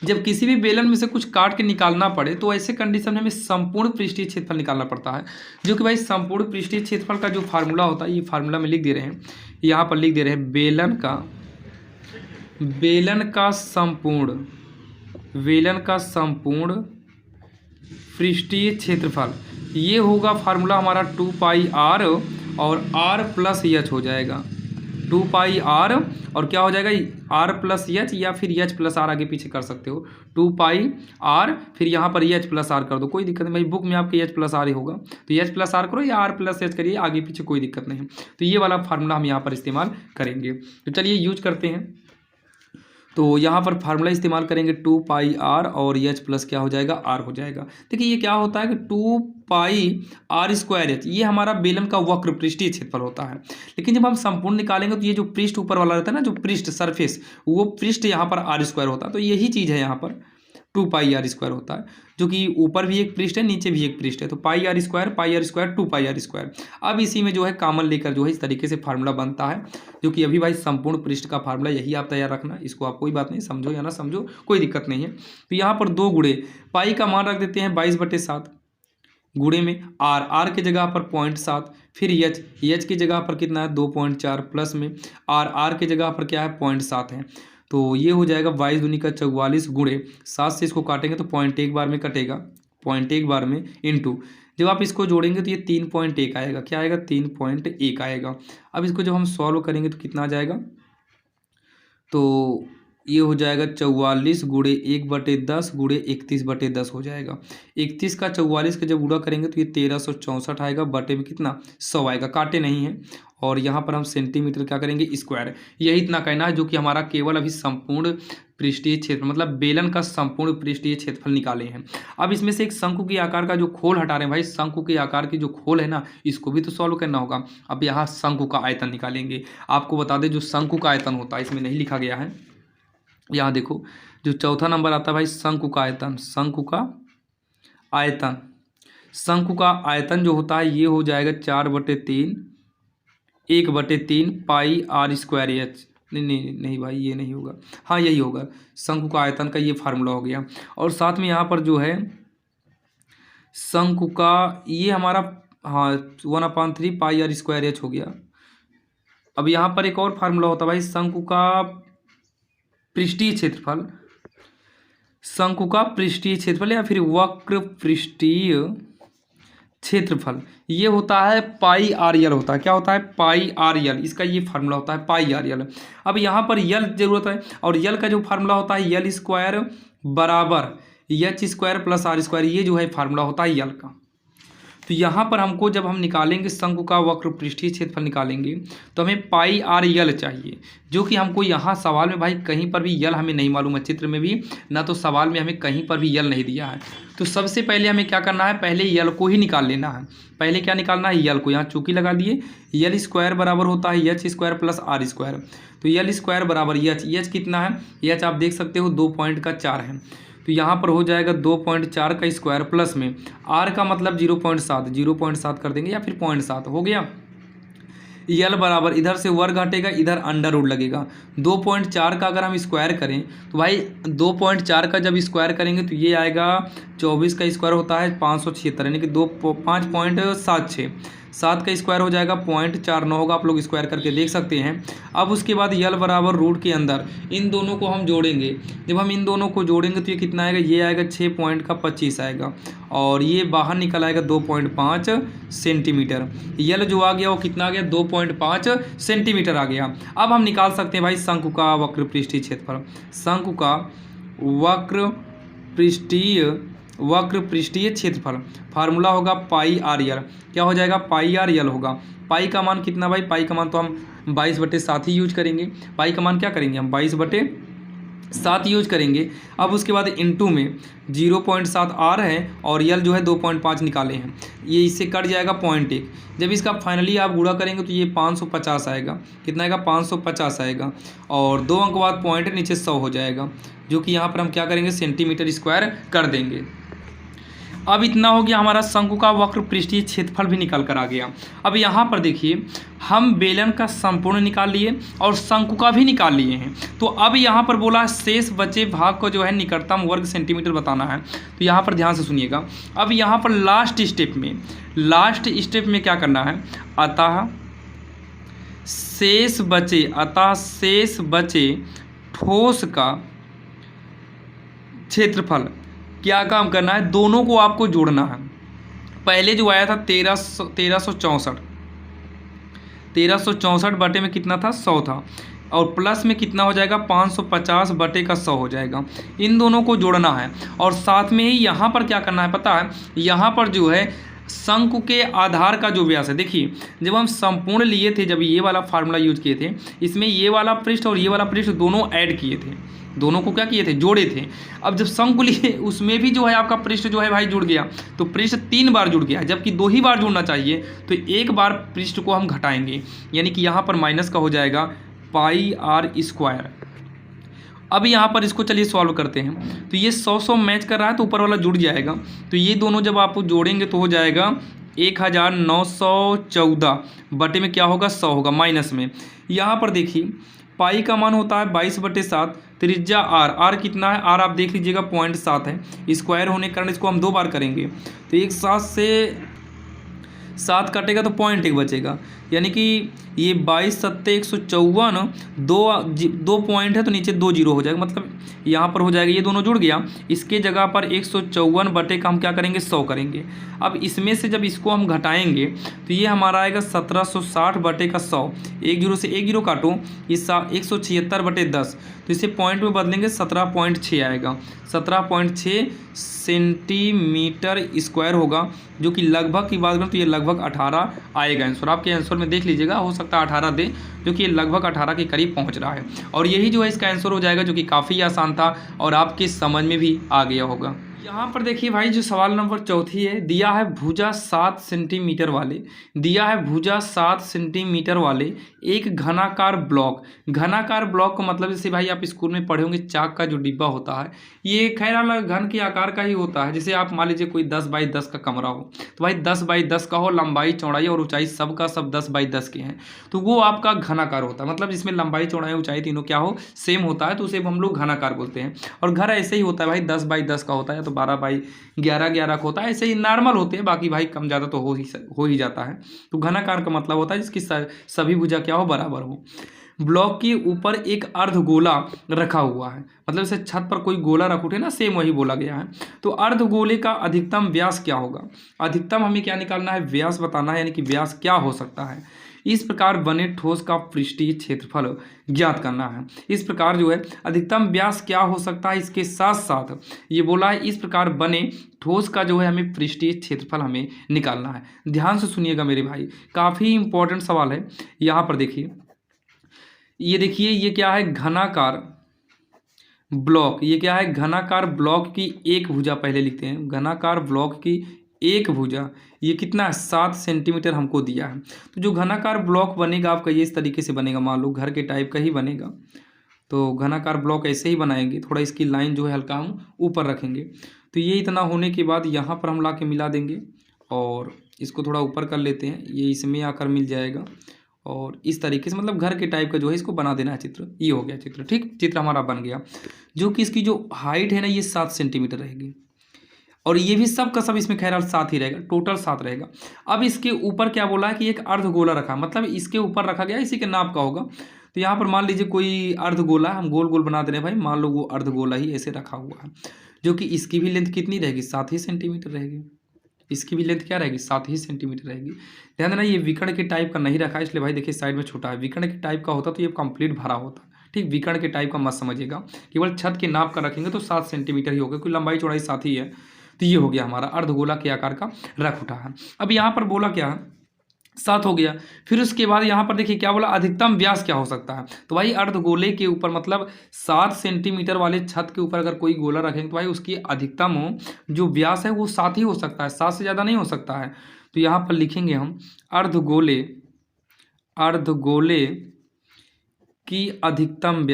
जब किसी भी बेलन में से कुछ काट के निकालना पड़े तो ऐसे कंडीशन में हमें संपूर्ण पृष्ठीय क्षेत्रफल निकालना पड़ता है, जो कि भाई संपूर्ण पृष्ठीय क्षेत्रफल का जो फार्मूला होता है, ये फार्मूला में लिख दे रहे हैं, यहाँ पर लिख दे रहे हैं, बेलन का संपूर्ण पृष्ठीय क्षेत्रफल। ये होगा फार्मूला हमारा 2 पाई r और r प्लस h हो जाएगा, 2 पाई आर और क्या हो जाएगा आर प्लस एच या फिर एच प्लस आर आगे पीछे कर सकते हो। 2 पाई आर फिर यहाँ पर एच प्लस आर कर दो, कोई दिक्कत नहीं भाई, बुक में आपके एच प्लस आर ही होगा तो एच प्लस आर करो या आर प्लस एच करिए, आगे पीछे कोई दिक्कत नहीं है। तो ये वाला फार्मूला हम यहाँ पर इस्तेमाल करेंगे। तो चलिए यूज करते हैं। तो यहाँ पर फार्मूला इस्तेमाल करेंगे 2 पाई आर और एच प्लस क्या हो जाएगा आर हो जाएगा। देखिए ये क्या होता है कि 2 पाई आर स्क्वायर एच, ये हमारा बेलन का वक्र पृष्ठीय क्षेत्रफल होता है। लेकिन जब हम संपूर्ण निकालेंगे तो ये जो पृष्ठ ऊपर वाला रहता है ना, जो पृष्ठ सरफेस, वो पृष्ठ यहाँ पर आर स्क्वायर होता है। तो यही चीज़ है यहाँ पर 2 पाई आर स्क्वायर होता है, जो कि ऊपर भी एक पृष्ठ है नीचे भी एक पृष्ठ है। तो pi R square 2 pi R square. अब इसी में जो है कॉमन लेकर जो है इस तरीके से फार्मूला बनता है, जो कि अभी भाई संपूर्ण पृष्ठ का फार्मूला यही आप तैयार रखना, इसको आप कोई बात नहीं, समझो या ना समझो कोई दिक्कत नहीं है। तो यहाँ पर 2 गुणे पाई का मान रख देते हैं 22/7 गुणे में आर की जगह पर 0.7, फिर एच की जगह पर कितना है 2.4 प्लस में आर की जगह पर क्या है 0.7 है। तो ये हो जाएगा 22 दूनी का 44 गुणे 7 से इसको काटेंगे तो 0.1 बार में कटेगा, 0.1 बार में इंटू जब आप इसको जोड़ेंगे तो ये 3.1 आएगा। क्या आएगा 3.1 आएगा। अब इसको जब हम सॉल्व करेंगे तो कितना आ जाएगा, तो ये हो जाएगा 44 गुणे 1/10 गुणे 31/10 हो जाएगा। 31 का 44 का जब गुणा करेंगे तो ये 1364 आएगा, बटे में कितना 100 आएगा, काटे नहीं है। और यहाँ पर हम सेंटीमीटर क्या करेंगे स्क्वायर। यही इतना कहना है जो कि हमारा केवल अभी संपूर्ण पृष्ठीय क्षेत्र मतलब बेलन का संपूर्ण पृष्ठीय क्षेत्रफल निकाले हैं। अब इसमें से एक शंकु के आकार का जो खोल हटा रहे हैं भाई, शंकु के आकार की जो खोल है ना, इसको भी तो सॉल्व करना होगा। अब यहाँ शंकु का आयतन निकालेंगे। आपको बता दें जो शंकु का आयतन होता है इसमें नहीं लिखा गया है, यहाँ देखो जो चौथा नंबर आता है भाई शंकु का आयतन। शंकु का आयतन, शंकु का आयतन जो होता है ये हो जाएगा 4/3 1/3 पाई आर स्क्वायर एच। नहीं भाई ये नहीं होगा, हाँ यही होगा, शंकु का आयतन का ये फार्मूला हो गया। और साथ में यहाँ पर जो है शंकु का ये हमारा हाँ 1/3 पाई आर स्क्वायर एच हो गया। अब यहाँ पर एक और फार्मूला होता है भाई शंकु का पृष्ठीय क्षेत्रफल, शंकु का पृष्ठीय क्षेत्रफल या फिर वक्र पृष्ठीय क्षेत्रफल, ये होता है पाई आर यल होता है। क्या होता है पाई आर यल, इसका ये फार्मूला होता है पाई आर यल। अब यहाँ पर यल जरूरत है और यल का जो फार्मूला होता है यल स्क्वायर बराबर H square plus R square, ये जो है फार्मूला होता है यल का। तो यहाँ पर हमको जब हम निकालेंगे शंकु का वक्र पृष्ठीय क्षेत्रफल निकालेंगे तो हमें पाई आर यल चाहिए, जो कि हमको यहाँ सवाल में भाई कहीं पर भी यल हमें नहीं मालूम है, चित्र में भी ना तो सवाल में हमें कहीं पर भी यल नहीं दिया है। तो सबसे पहले हमें क्या करना है, पहले यल को ही निकाल लेना है। पहले क्या निकालना है यल को, यहाँ चूकी लगा दिए, यल स्क्वायर बराबर होता है H square plus R square. तो यल स्क्वायर बराबर एच कितना है, एच आप देख सकते हो 2.4 है। तो यहाँ पर हो जाएगा 2.4 का स्क्वायर प्लस में आर का मतलब 0.7 कर देंगे या फिर 0.7 हो गया। यल बराबर इधर से वर्ग हटेगा, इधर अंडर रूट लगेगा। 2.4 का अगर हम स्क्वायर करें तो भाई 2.4 का जब स्क्वायर करेंगे तो ये आएगा 24 का स्क्वायर होता है 576 यानी कि 5.76, 7 का स्क्वायर हो जाएगा 0.49 होगा, आप लोग स्क्वायर करके देख सकते हैं। अब उसके बाद यल बराबर रूट के अंदर इन दोनों को हम जोड़ेंगे। जब हम इन दोनों को जोड़ेंगे तो ये कितना आएगा, ये आएगा 6.25 आएगा और ये बाहर निकल आएगा 2.5 सेंटीमीटर। यल जो आ गया वो कितना आ गया 2.5 सेंटीमीटर आ गया। अब हम निकाल सकते हैं भाई शंकु का वक्र पृष्ठीय क्षेत्रफल। शंकु का वक्र पृष्ठीय क्षेत्रफल फार्मूला होगा पाई आर यल। क्या हो जाएगा पाई आर यल होगा। पाई का मान कितना भाई, पाई का मान तो हम 22/7 ही यूज करेंगे। पाई का मान क्या करेंगे हम 22/7 यूज करेंगे। अब उसके बाद इंटू में 0.7 आर है और यल जो है 2.5 निकाले हैं, ये इससे कट जाएगा 0.1। जब इसका फाइनली आप गुणा करेंगे तो ये 550 आएगा। कितना आएगा 550 आएगा और 2 अंक बाद पॉइंट नीचे 100 हो जाएगा, जो कि यहाँ पर हम क्या करेंगे सेंटीमीटर स्क्वायर कर देंगे। अब इतना हो गया, हमारा शंकु का वक्र पृष्ठीय क्षेत्रफल भी निकल कर आ गया। अब यहाँ पर देखिए हम बेलन का संपूर्ण निकाल लिए और शंकु का भी निकाल लिए हैं। तो अब यहाँ पर बोला शेष बचे भाग को जो है निकटतम वर्ग सेंटीमीटर बताना है। तो यहाँ पर ध्यान से सुनिएगा। अब यहाँ पर लास्ट स्टेप में क्या करना है, अतः शेष बचे ठोस का क्षेत्रफल, क्या काम करना है, दोनों को आपको जोड़ना है। पहले जो आया था 1364 1364 बटे में कितना था, 100 था, और प्लस में कितना हो जाएगा, 550 बटे का 100 हो जाएगा। इन दोनों को जोड़ना है और साथ में ही यहाँ पर क्या करना है पता है, यहाँ पर जो है शंकु के आधार का जो व्यास है, देखिए जब हम संपूर्ण लिए थे, जब ये वाला फार्मूला यूज किए थे, इसमें ये वाला पृष्ठ और ये वाला पृष्ठ दोनों ऐड किए थे, दोनों को क्या किए थे, जोड़े थे। अब जब शंकु लिए उसमें भी जो है आपका पृष्ठ जो है भाई जुड़ गया, तो पृष्ठ 3 बार जुड़ गया, जबकि 2 ही बार जुड़ना चाहिए, तो 1 बार पृष्ठ को हम घटाएंगे, यानी कि यहाँ पर माइनस का हो जाएगा पाई आर स्क्वायर। अब यहाँ पर इसको चलिए सॉल्व करते हैं, तो ये 100 मैच कर रहा है तो ऊपर वाला जुड़ जाएगा, तो ये दोनों जब आप जोड़ेंगे तो हो जाएगा 1914 बटे में क्या होगा, 100 होगा, माइनस में यहाँ पर देखिए पाई का मान होता है 22/7, त्रिज्या आर कितना है, आर आप देख लीजिएगा 0.7 है, स्क्वायर होने के कारण इसको हम 2 बार करेंगे, तो एक साथ से 7 काटेगा तो 0.1 बचेगा, यानी कि ये 22 सत्ते 154, दो पॉइंट है तो नीचे 2 जीरो हो जाएगा, मतलब यहाँ पर हो जाएगा, ये दोनों जुड़ गया, इसके जगह पर 154 बटे का हम क्या करेंगे, 100 करेंगे। अब इसमें से जब इसको हम घटाएंगे तो ये हमारा आएगा 1760 बटे का 100, 1 जीरो से 1 जीरो काटो, इस 176 बटे 10, तो इसे पॉइंट में बदलेंगे 17.6 आएगा, 17.6 सेंटीमीटर स्क्वायर होगा, जो कि लगभग की बात करें तो ये लगभग 18 आएगा आंसर। आपके आंसर में देख लीजिएगा, हो सकता है 18 दे, जो कि लगभग 18 के करीब पहुंच रहा है, और यही जो है इसका आंसर हो जाएगा, जो कि काफ़ी आसान था और आपके समझ में भी आ गया होगा। यहाँ पर देखिए भाई, जो सवाल नंबर 4 है, दिया है भुजा 7 सेंटीमीटर वाले, दिया है भुजा 7 सेंटीमीटर वाले एक घनाकार ब्लॉक। घनाकार ब्लॉक का मतलब जैसे भाई आप स्कूल में पढ़े होंगे, चाक का जो डिब्बा होता है, ये खैर घन के आकार का ही होता है। जैसे आप मान लीजिए कोई 10 बाई 10 का कमरा हो, तो भाई 10 बाई 10 का हो, लंबाई चौड़ाई और ऊंचाई सब का सब 10 बाई 10 के हैं, तो वो आपका घनाकार होता है। मतलब जिसमें लंबाई चौड़ाई ऊंचाई तीनों क्या हो, सेम होता है, तो उसे हम लोग घनाकार बोलते हैं। और घर ऐसे ही होता है भाई, 10 बाई 10 का होता है, तो 12 बाई 11 का होता है, ऐसे ही नॉर्मल होते हैं, बाकी भाई कम ज़्यादा तो हो ही जाता है। तो घनाकार का मतलब होता है जिसकी सभी भुजा क्या हो, बराबर हो। ब्लॉक के ऊपर एक अर्धगोला रखा हुआ है, मतलब जैसे छत पर कोई गोला रख उठे ना, सेम वही बोला गया है। तो अर्धगोले का अधिकतम व्यास क्या होगा, अधिकतम हमें क्या निकालना है, व्यास बताना है, यानी कि व्यास क्या हो सकता है। इस प्रकार बने ठोस का पृष्ठीय क्षेत्रफल ज्ञात करना है। इस प्रकार जो है अधिकतम व्यास क्या हो सकता है, इसके साथ साथ ये बोला है इस प्रकार बने ठोस का जो है हमें पृष्ठीय क्षेत्रफल हमें निकालना है। ध्यान से सुनिएगा मेरे भाई, काफ़ी इंपॉर्टेंट सवाल है। यहाँ पर देखिए, ये देखिए, ये क्या है, घनाकार ब्लॉक। ये क्या है, घनाकार ब्लॉक की एक भुजा, पहले लिखते हैं, घनाकार ब्लॉक की एक भुजा, ये कितना है, 7 सेंटीमीटर हमको दिया है। तो जो घनाकार ब्लॉक बनेगा आपका ये इस तरीके से बनेगा, मान लो घर के टाइप का ही बनेगा। तो घनाकार ब्लॉक ऐसे ही बनाएंगे, थोड़ा इसकी लाइन जो है हल्का हम ऊपर रखेंगे। तो ये इतना होने के बाद यहाँ पर हम ला के मिला देंगे और इसको थोड़ा ऊपर कर लेते हैं, ये इसमें आकर मिल जाएगा। और इस तरीके से मतलब घर के टाइप का जो है इसको बना देना है चित्र। ये हो गया चित्र, ठीक, चित्र हमारा बन गया। जो कि इसकी जो हाइट है ना, ये 7 सेंटीमीटर रहेगी, और ये भी सब का सब इसमें खैर 7 ही रहेगा, टोटल 7 रहेगा। अब इसके ऊपर क्या बोला है कि एक अर्धगोला रखा, मतलब इसके ऊपर रखा गया, इसी के नाप का होगा। तो यहाँ पर मान लीजिए कोई अर्धगोला, हम गोल गोल बना दे रहे हैं भाई, मान लो वो अर्धगोला ही ऐसे रखा हुआ है, जो कि इसकी भी लेंथ कितनी रहेगी, 7 ही सेंटीमीटर रहेगी। इसकी भी लेंथ क्या रहेगी, 7 ही सेंटीमीटर रहेगी। ध्यान देना, ये विकर्ण के टाइप का नहीं रखा है, इसलिए भाई देखिए साइड में छोटा है। विकर्ण के टाइप का होता तो ये कंप्लीट भरा होता, ठीक। विकर्ण के टाइप का मत समझिएगा, केवल छत के नाप का रखेंगे तो 7 सेंटीमीटर ही होगा, कोई लंबाई चौड़ाई 7 ही है। तो ये हो गया हमारा अर्धगोला के आकार का रख उठा है। अब यहाँ पर बोला क्या है, 7 हो गया। फिर उसके बाद यहाँ पर देखिए क्या बोला, अधिकतम व्यास क्या हो सकता है। तो भाई अर्धगोले के ऊपर मतलब 7 सेंटीमीटर वाले छत के ऊपर अगर कोई गोला रखेंगे तो भाई उसकी अधिकतम जो व्यास है वो 7 ही हो सकता है, 7 से ज़्यादा नहीं हो सकता है। तो यहाँ पर लिखेंगे हम अर्धगोले की अधिकतम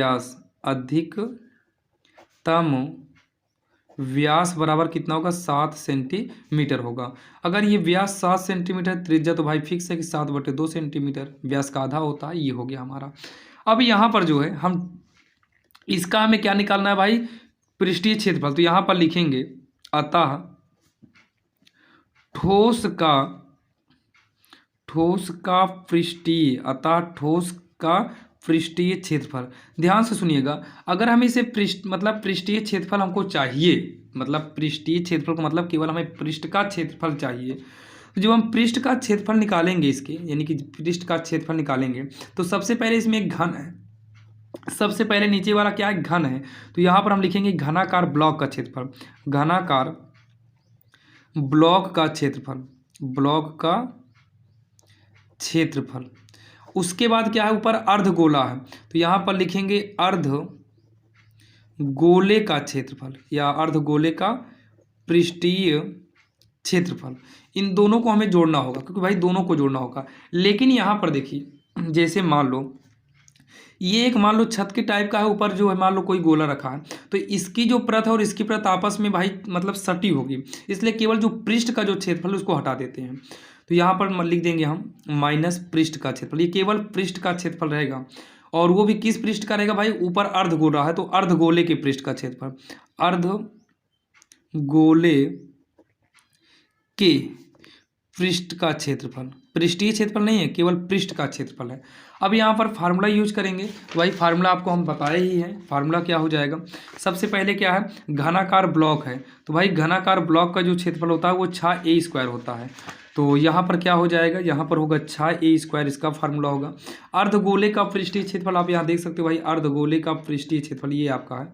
व्यास बराबर कितना होगा, 7 सेंटीमीटर होगा। अगर ये व्यास 7 सेंटीमीटर, त्रिज्या तो भाई फिक्स है कि 7/2 सेंटीमीटर, व्यास का आधा होता है। ये हो गया हमारा। अब यहाँ पर जो है हम इसका हमें क्या निकालना है भाई, पृष्ठीय क्षेत्रफल। तो यहाँ पर लिखेंगे अतः ठोस का पृष्ठीय क्षेत्रफल। ध्यान से सुनिएगा, अगर हमें इसे पृष्ठीय क्षेत्रफल हमको चाहिए, मतलब पृष्ठीय क्षेत्रफल का मतलब केवल हमें पृष्ठ का क्षेत्रफल चाहिए, तो जब हम पृष्ठ का क्षेत्रफल निकालेंगे इसके, यानी कि पृष्ठ का क्षेत्रफल निकालेंगे, तो सबसे पहले इसमें एक घन है, सबसे पहले नीचे वाला क्या है, घन है। तो यहाँ पर हम लिखेंगे घनाकार ब्लॉक का क्षेत्रफल, घनाकार ब्लॉक का क्षेत्रफल, ब्लॉक का क्षेत्रफल। उसके बाद क्या है, ऊपर अर्धगोला है, तो यहाँ पर लिखेंगे अर्धगोले का क्षेत्रफल या अर्धगोले का पृष्ठीय क्षेत्रफल। इन दोनों को हमें जोड़ना होगा, क्योंकि भाई दोनों को जोड़ना होगा। लेकिन यहाँ पर देखिए, जैसे मान लो ये एक मान लो छत के टाइप का है, ऊपर जो है मान लो कोई गोला रखा है, तो इसकी जो परत है और इसकी परत आपस में भाई मतलब सटी होगी, इसलिए केवल जो पृष्ठ का जो क्षेत्रफल है उसको हटा देते हैं। तो यहाँ पर लिख देंगे हम माइनस पृष्ठ का क्षेत्रफल, ये केवल पृष्ठ का क्षेत्रफल रहेगा। और वो भी किस पृष्ठ का रहेगा भाई, ऊपर अर्धगोला है तो अर्धगोले के पृष्ठ का क्षेत्रफल, अर्धगोले के पृष्ठ का क्षेत्रफल, पृष्ठीय क्षेत्रफल नहीं है, केवल पृष्ठ का क्षेत्रफल है। अब यहाँ पर फार्मूला यूज करेंगे, तो भाई फार्मूला आपको हम बताए ही हैं। फार्मूला क्या हो जाएगा, सबसे पहले क्या है, घनाकार ब्लॉक है, तो भाई घनाकार ब्लॉक का जो क्षेत्रफल होता है वो 6a² होता है। तो यहाँ पर क्या हो जाएगा, यहाँ पर होगा 6a², इसका फार्मूला होगा। अर्धगोले का पृष्ठीय क्षेत्रफल आप यहाँ देख सकते हो भाई, अर्धगोले का पृष्ठीय क्षेत्रफल ये आपका है,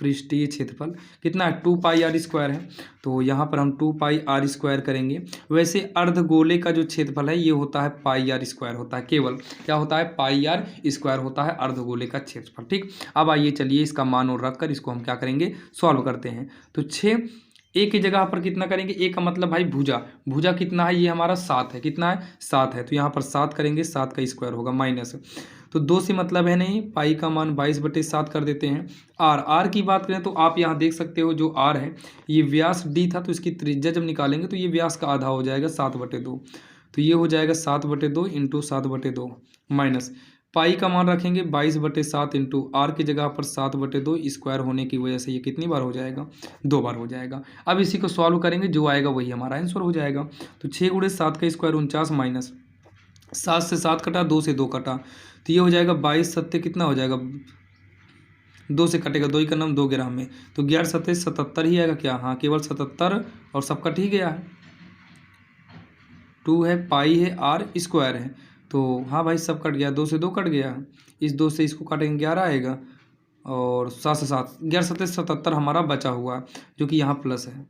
पृष्ठीय क्षेत्रफल कितना है, 2πr² है, तो यहाँ पर हम 2πr² करेंगे। वैसे अर्धगोले का जो क्षेत्रफल है ये होता है πr² होता है, केवल क्या होता है, πr² होता है अर्धगोले का क्षेत्रफल। ठीक, अब आइए चलिए इसका मान और रख कर इसको हम क्या करेंगे, सॉल्व करते हैं। तो 6 ए की जगह पर कितना करेंगे, ए का मतलब भाई भुजा, भुजा कितना है, ये हमारा 7 है, कितना है 7 है, तो यहाँ पर 7 करेंगे, 7 का स्क्वायर होगा माइनस, तो 2 से मतलब है नहीं, पाई का मान 22/7 कर देते हैं। आर की बात करें तो आप यहाँ देख सकते हो जो आर है ये व्यास डी था, तो इसकी त्रिज्या जब निकालेंगे तो ये व्यास का आधा हो जाएगा 7/2, तो ये हो जाएगा 7/2 इंटू 7/2 माइनस पाई का मान रखेंगे 22/7 इंटू आर की जगह पर 7/2, स्क्वायर होने की वजह से ये कितनी बार हो जाएगा, 2 बार हो जाएगा। अब इसी को सॉल्व करेंगे, जो आएगा वही हमारा आंसर हो जाएगा। तो 6 × 7 का स्क्वायर 49 माइनस 7 से 7 कटा, 2 से 2 कटा, तो ये हो जाएगा 22 7 कितना हो जाएगा, 2 से कटेगा, 2 का नाम 2 ग्राम में, तो 11 7 77 ही आएगा क्या, हाँ केवल 77 और सब कट ही गया है, 2 है, पाई है, आर स्क्वायर है, तो हाँ भाई सब कट गया, 2 से 2 कट गया, इस 2 से इसको काटेंगे 11 आएगा, और 7 से 7 11 7 77 हमारा बचा हुआ जो कि यहाँ प्लस है,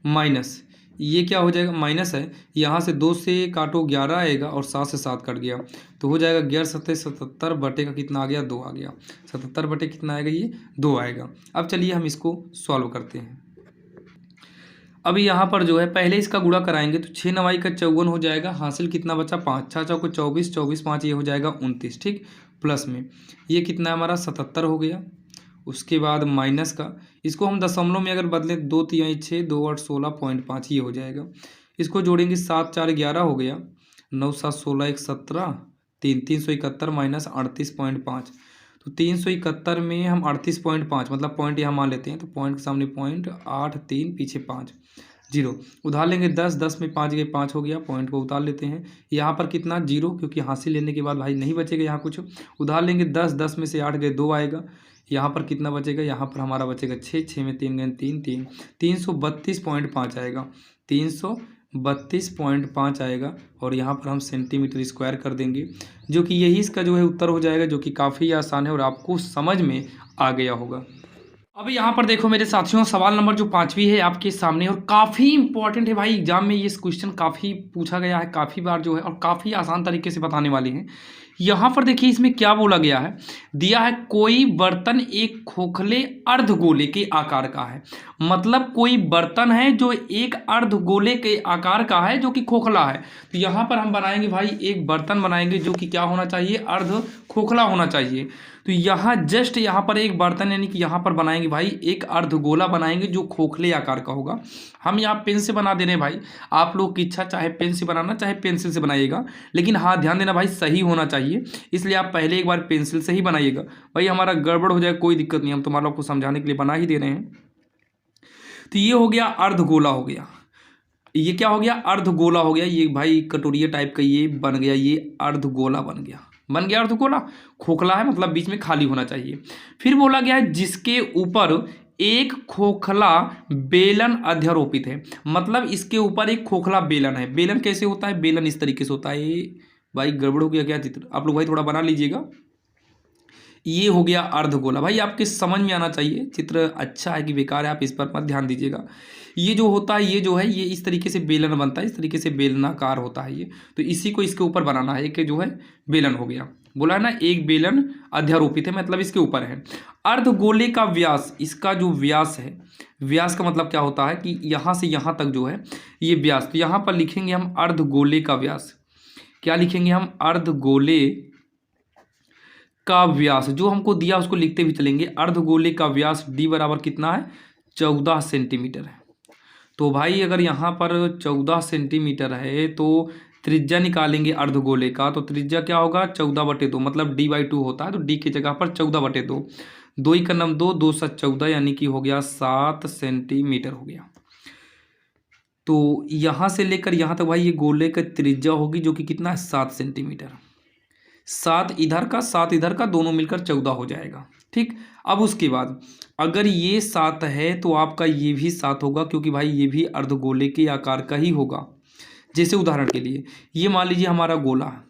माइनस ये क्या हो जाएगा, माइनस है, यहाँ से 2 से काटो 11 आएगा और 7 से 7 कट गया, तो हो जाएगा 11 7 77 बटे का कितना आ गया, 2 आ गया, 77 बटे कितना आएगा, ये 2 आएगा। अब चलिए हम इसको सॉल्व करते हैं। अभी यहाँ पर जो है पहले इसका गुणा कराएंगे, तो 6 9 का 54 हो जाएगा, हासिल कितना बचा 5, 6 चौको 24, 24 5 ये हो जाएगा 29, ठीक, प्लस में ये कितना हमारा 77 हो गया। उसके बाद माइनस का, इसको हम दशमलव में अगर बदलें 2 3 6 2 8 16.5 ये हो जाएगा। इसको जोड़ेंगे 7 4 11 हो गया, 9 7 16 1 17 3 371 माइनस 38.5, तो 371 में हम 38.5 मतलब पॉइंट यहाँ मान लेते हैं, तो पॉइंट के सामने पॉइंट 8 3 पीछे 5 0 उधार लेंगे 10 10 में 5 गए 5 हो गया, पॉइंट को उतार लेते हैं। यहाँ पर कितना 0, क्योंकि हासिल लेने के बाद भाई नहीं बचेगा यहाँ कुछ, उधार लेंगे 10 10 में से 8 गए 2 आएगा, यहाँ पर कितना बचेगा, यहाँ पर हमारा बचेगा 6 6 में 3 गए 3 3 332.5 आएगा, 332.5 आएगा, और यहाँ पर हम सेंटीमीटर स्क्वायर कर देंगे, जो कि यही इसका जो है उत्तर हो जाएगा, जो कि काफ़ी आसान है और आपको समझ में आ गया होगा। अब यहाँ पर देखो मेरे साथियों, सवाल नंबर जो 5वीं है आपके सामने, और काफ़ी इंपॉर्टेंट है भाई, एग्जाम में ये क्वेश्चन काफ़ी पूछा गया है, काफ़ी बार जो है, और काफ़ी आसान तरीके से बताने वाले हैं। यहाँ पर देखिए इसमें क्या बोला गया है, दिया है कोई बर्तन एक खोखले अर्धगोले के आकार का है, मतलब कोई बर्तन है जो एक अर्धगोले के आकार का है जो कि खोखला है। तो यहाँ पर हम बनाएंगे भाई एक बर्तन बनाएंगे जो कि क्या होना चाहिए, अर्ध खोखला होना चाहिए। तो यहाँ जस्ट यहाँ पर एक बर्तन यानी कि यहाँ पर बनाएंगे भाई एक अर्धगोला बनाएंगे जो खोखले आकार का होगा। हम यहाँ पेन से बना दे रहे हैं भाई, आप लोग की इच्छा चाहे पेन से बनाना चाहे पेंसिल से बनाइएगा, लेकिन हाँ ध्यान देना भाई सही होना चाहिए, इसलिए आप पहले एक बार पेंसिल से ही बनाइएगा। भाई हमारा गड़बड़ हो जाए कोई दिक्कत नहीं, हम तुम्हारा आपको समझाने के लिए बना ही दे रहे हैं। तो ये हो गया अर्धगोला हो गया, ये क्या हो गया, अर्धगोला हो गया, ये भाई कटोरिया टाइप का ये बन गया, ये अर्धगोला बन गया अर्धगोला, खोखला है मतलब बीच में खाली होना चाहिए। फिर बोला गया है जिसके ऊपर एक खोखला बेलन अध्यारोपित है, मतलब इसके ऊपर एक खोखला बेलन है। बेलन कैसे होता है? बेलन इस तरीके से होता है। ये भाई गड़बड़ हो गया क्या चित्र? आप लोग भाई थोड़ा बना लीजिएगा। ये हो गया अर्धगोला। भाई आपके समझ में आना चाहिए, चित्र अच्छा है कि बेकार है आप इस पर मत ध्यान दीजिएगा। ये जो होता है, ये जो है ये इस तरीके से बेलन बनता है, इस तरीके से बेलनाकार होता है ये, तो इसी को इसके ऊपर बनाना है। कि जो है बेलन हो गया, बोला है ना एक बेलन अध्यारोपित है, मतलब इसके ऊपर है। अर्धगोले का व्यास, इसका जो व्यास है, व्यास का मतलब क्या होता है कि यहाँ से यहाँ तक जो है ये व्यास, तो यहाँ पर लिखेंगे हम अर्धगोले का व्यास। क्या लिखेंगे हम? अर्धगोले का व्यास। जो हमको दिया उसको लिखते भी चलेंगे। अर्धगोले का व्यास d बराबर कितना है? 14 सेंटीमीटर है। तो भाई अगर यहाँ पर 14 सेंटीमीटर है तो त्रिज्या निकालेंगे अर्धगोले का, तो त्रिज्या क्या होगा? 14/2, मतलब d/2 होता है, तो d की जगह पर 14/2, 2 का नम 2, 2 7 14, यानी कि हो गया 7 सेंटीमीटर हो गया। तो यहाँ से लेकर यहाँ तक भाई ये गोले का त्रिज्या होगी, जो कि कितना है? 7 सेंटीमीटर। 7 इधर का 7 इधर का, दोनों मिलकर 14 हो जाएगा। ठीक, अब उसके बाद अगर ये 7 है तो आपका ये भी 7 होगा, क्योंकि भाई ये भी अर्धगोले के आकार का ही होगा। जैसे उदाहरण के लिए ये मान लीजिए हमारा गोला है,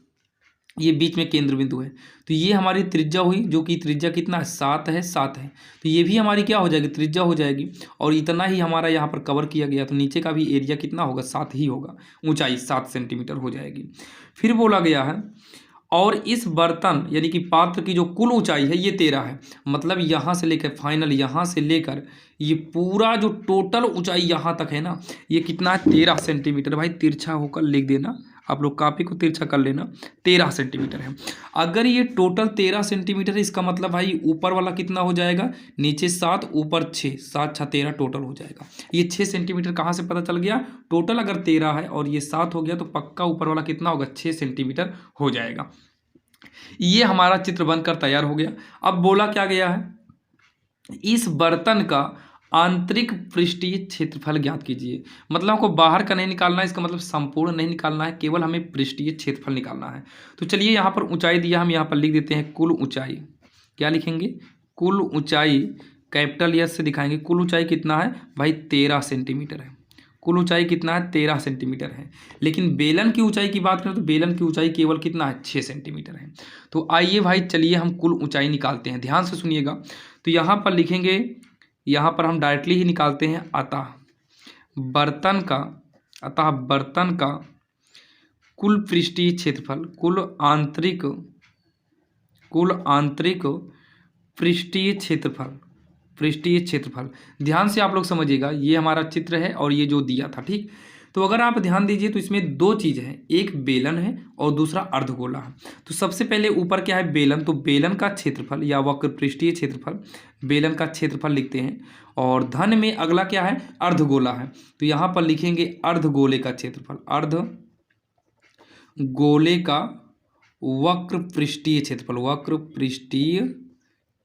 ये बीच में केंद्र बिंदु है, तो ये हमारी त्रिज्या हुई, जो कि त्रिज्या कितना है? 7 है, 7 है, तो ये भी हमारी क्या हो जाएगी? त्रिज्या हो जाएगी। और इतना ही हमारा यहाँ पर कवर किया गया, तो नीचे का भी एरिया कितना होगा? 7 ही होगा। ऊंचाई 7 सेंटीमीटर हो जाएगी। फिर बोला गया है और इस बर्तन यानी कि पात्र की जो कुल ऊंचाई है ये 13 है, मतलब यहाँ से लेकर फाइनल, यहाँ से लेकर ये पूरा जो टोटल ऊंचाई यहाँ तक है ना, ये कितना है? 13 सेंटीमीटर। भाई तिरछा होकर लिख देना, आप लोग कापी को तिरछा कर लेना, 13 सेंटीमीटर है। अगर ये टोटल 13 सेंटीमीटर है, इसका मतलब भाई ऊपर वाला कितना हो जाएगा? नीचे 7, ऊपर 6, 7 6 13 टोटल हो जाएगा। ये 6 सेंटीमीटर कहाँ से पता चल गया? टोटल अगर 13 है और ये 7 हो गया, तो पक्का ऊपर वाला कितना होगा? 6 सेंटीमीटर हो जाएगा। ये हमारा चित्र बनकर तैयार हो गया। अब बोला क्या गया है? इस बर्तन का आंतरिक पृष्ठीय क्षेत्रफल ज्ञात कीजिए। मतलब हमको बाहर का नहीं निकालना है, इसका मतलब संपूर्ण नहीं निकालना है, केवल हमें पृष्ठीय क्षेत्रफल निकालना है। तो चलिए यहाँ पर ऊंचाई दिया, हम यहाँ पर लिख देते हैं कुल ऊंचाई। क्या लिखेंगे? कुल ऊंचाई, कैपिटल एस से दिखाएंगे। कुल ऊंचाई कितना है भाई? 13 सेंटीमीटर है। कुल ऊंचाई कितना है? 13 सेंटीमीटर है। लेकिन बेलन की ऊंचाई की बात करें तो बेलन की ऊंचाई केवल कितना है? 6 सेंटीमीटर है। तो आइए भाई चलिए हम कुल ऊंचाई निकालते हैं, ध्यान से सुनिएगा। तो यहाँ पर लिखेंगे, यहाँ पर हम डायरेक्टली ही निकालते हैं। अतः बर्तन का कुल पृष्ठीय क्षेत्रफल, कुल आंतरिक पृष्ठीय क्षेत्रफल। ध्यान से आप लोग समझिएगा, ये हमारा चित्र है और ये जो दिया था, ठीक। तो अगर आप ध्यान दीजिए तो इसमें दो चीज़ हैं, एक बेलन है और दूसरा अर्धगोला है। तो सबसे पहले ऊपर क्या है? बेलन। तो बेलन का क्षेत्रफल या वक्र पृष्ठीय क्षेत्रफल, बेलन का क्षेत्रफल लिखते हैं। और धन में अगला क्या है? अर्धगोला है। तो यहाँ पर लिखेंगे अर्धगोले का क्षेत्रफल, अर्धगोले का वक्र पृष्ठीय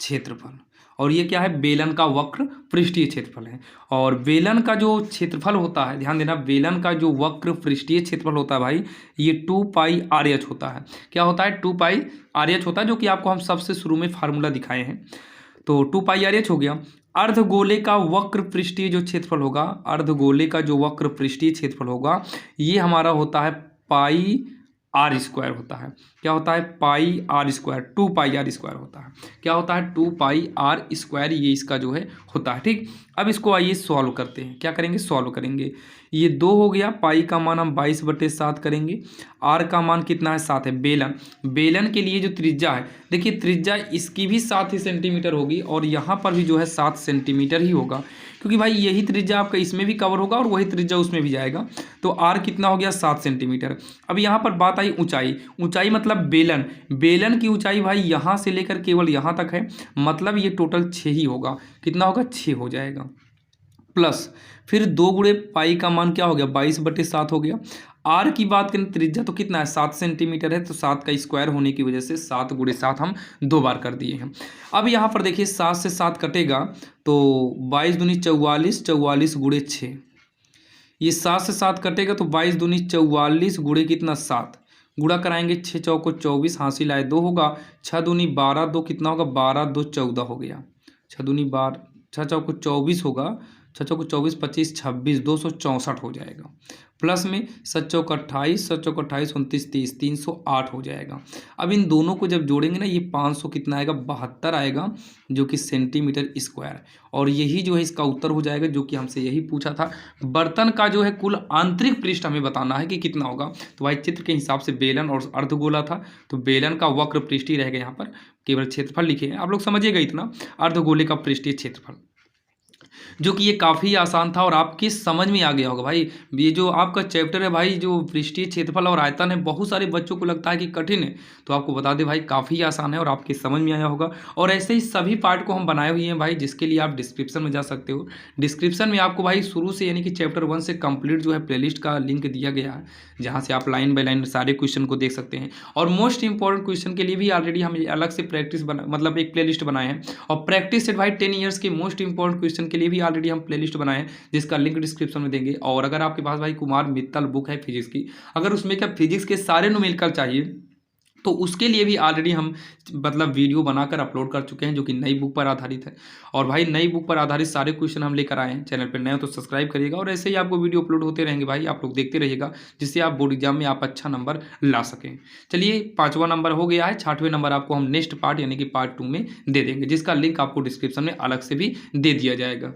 क्षेत्रफल। और ये क्या है? बेलन का वक्र पृष्ठीय क्षेत्रफल है। और बेलन का जो क्षेत्रफल होता है, ध्यान देना, बेलन का जो वक्र पृष्ठीय क्षेत्रफल होता है भाई, ये 2πr(h) होता है। क्या होता है? 2πr(h) होता है, जो कि आपको हम सबसे शुरू में फार्मूला दिखाए हैं। तो 2πr(h) हो गया। अर्धगोले का वक्र पृष्ठीय जो क्षेत्रफल होगा, अर्धगोले का जो वक्र पृष्ठीय क्षेत्रफल होगा, ये हमारा होता है πr² होता है। क्या होता है? πr², 2πr² होता है। क्या होता है? 2πr², ये इसका जो है होता है, ठीक। अब इसको आइए सॉल्व करते हैं। क्या करेंगे? सॉल्व करेंगे। ये 2 हो गया, पाई का मान हम 22/7 करेंगे, आर का मान कितना है? 7 है। बेलन के लिए जो त्रिज्या है, देखिए त्रिज्या इसकी भी 7 ही सेंटीमीटर होगी और यहाँ पर भी जो है 7 सेंटीमीटर ही होगा, क्योंकि भाई यही त्रिज्या आपका इसमें भी कवर होगा और वही त्रिज्या उसमें भी जाएगा। तो आर कितना हो गया? 7 सेंटीमीटर। अब यहाँ पर बात आई ऊंचाई मतलब बेलन की ऊंचाई भाई यहाँ से लेकर केवल यहाँ तक है, मतलब ये टोटल 6 ही होगा। कितना होगा? 6 हो जाएगा। प्लस फिर 2 गुणे पाई का मान क्या हो गया? 22/7 हो गया। आर की बात करें, त्रिज्या तो कितना है? 7 सेंटीमीटर है, तो 7 का स्क्वायर होने की वजह से 7 × 7 हम 2 बार कर दिए हैं। अब यहाँ पर देखिए 7 से 7 कटेगा तो 22 दूनी 44, 44 × 6। ये 7 से 7 कटेगा तो 22 दूनी 44 गुणे कितना? 7। गुणा कराएंगे 6 चौको 24, हासिल आए 2 होगा, 6 दूनी 12, 2 कितना होगा? 12 2 14 हो गया। 6 दूनी 12, छः चौको 24 होगा, छः चौको 24, 25, 26, 264 हो जाएगा। प्लस में 7 चौक 28, 7 चौक 28, 29, 30, 308 हो जाएगा। अब इन दोनों को जब जोड़ेंगे ना, ये 500 कितना आएगा, 72 आएगा, जो कि सेंटीमीटर स्क्वायर। और यही जो है इसका उत्तर हो जाएगा, जो कि हमसे यही पूछा था। बर्तन का जो है कुल आंतरिक पृष्ठ हमें बताना है कि कितना होगा। तो भाई चित्र के हिसाब से बेलन और अर्धगोला था, तो बेलन का वक्र पृष्ठीय रहेगा, यहाँ पर केवल क्षेत्रफल लिखे हैं, आप लोग समझिएगा इतना। अर्धगोले का पृष्ठीय क्षेत्रफल, जो कि ये काफ़ी आसान था और आपकी समझ में आ गया होगा भाई। ये जो आपका चैप्टर है भाई, जो पृष्ठीय क्षेत्रफल और आयतन है, बहुत सारे बच्चों को लगता है कि कठिन है, तो आपको बता दें भाई काफ़ी आसान है और आपके समझ में आया होगा। और ऐसे ही सभी पार्ट को हम बनाए हुए हैं भाई, जिसके लिए आप डिस्क्रिप्शन में जा सकते हो। डिस्क्रिप्शन में आपको भाई शुरू से यानी कि चैप्टर 1 से कंप्लीट जो है प्लेलिस्ट का लिंक दिया गया है, जहाँ से आप लाइन बाय लाइन सारे क्वेश्चन को देख सकते हैं। और मोस्ट इंपॉर्टेंट क्वेश्चन के लिए भी ऑलरेडी हम अलग से प्रैक्टिस मतलब एक प्लेलिस्ट बनाए हैं। और प्रैक्टिस सेट भाई 10 ईयर्स के मोस्ट इंपॉर्टेंट क्वेश्चन के लिए भी ऑलरेडी हम प्लेलिस्ट बनाए हैं, जिसका लिंक डिस्क्रिप्शन में देंगे। और अगर आपके पास भाई कुमार मित्तल बुक है फिजिक्स की, अगर उसमें क्या फिजिक्स के सारे न्यूमेरिकल चाहिए, तो उसके लिए भी ऑलरेडी हम मतलब वीडियो बनाकर अपलोड कर चुके हैं, जो कि नई बुक पर आधारित है। और भाई नई बुक पर आधारित सारे क्वेश्चन हम लेकर आए हैं। चैनल पर नए हो तो सब्सक्राइब करिएगा, और ऐसे ही आपको वीडियो अपलोड होते रहेंगे भाई, आप लोग देखते रहिएगा, जिससे आप बोर्ड एग्जाम में आप अच्छा नंबर ला सकें। चलिए 5वां नंबर हो गया है, 6वां नंबर आपको हम नेक्स्ट पार्ट यानी कि पार्ट 2 में दे देंगे, जिसका लिंक आपको डिस्क्रिप्शन में अलग से भी दे दिया जाएगा।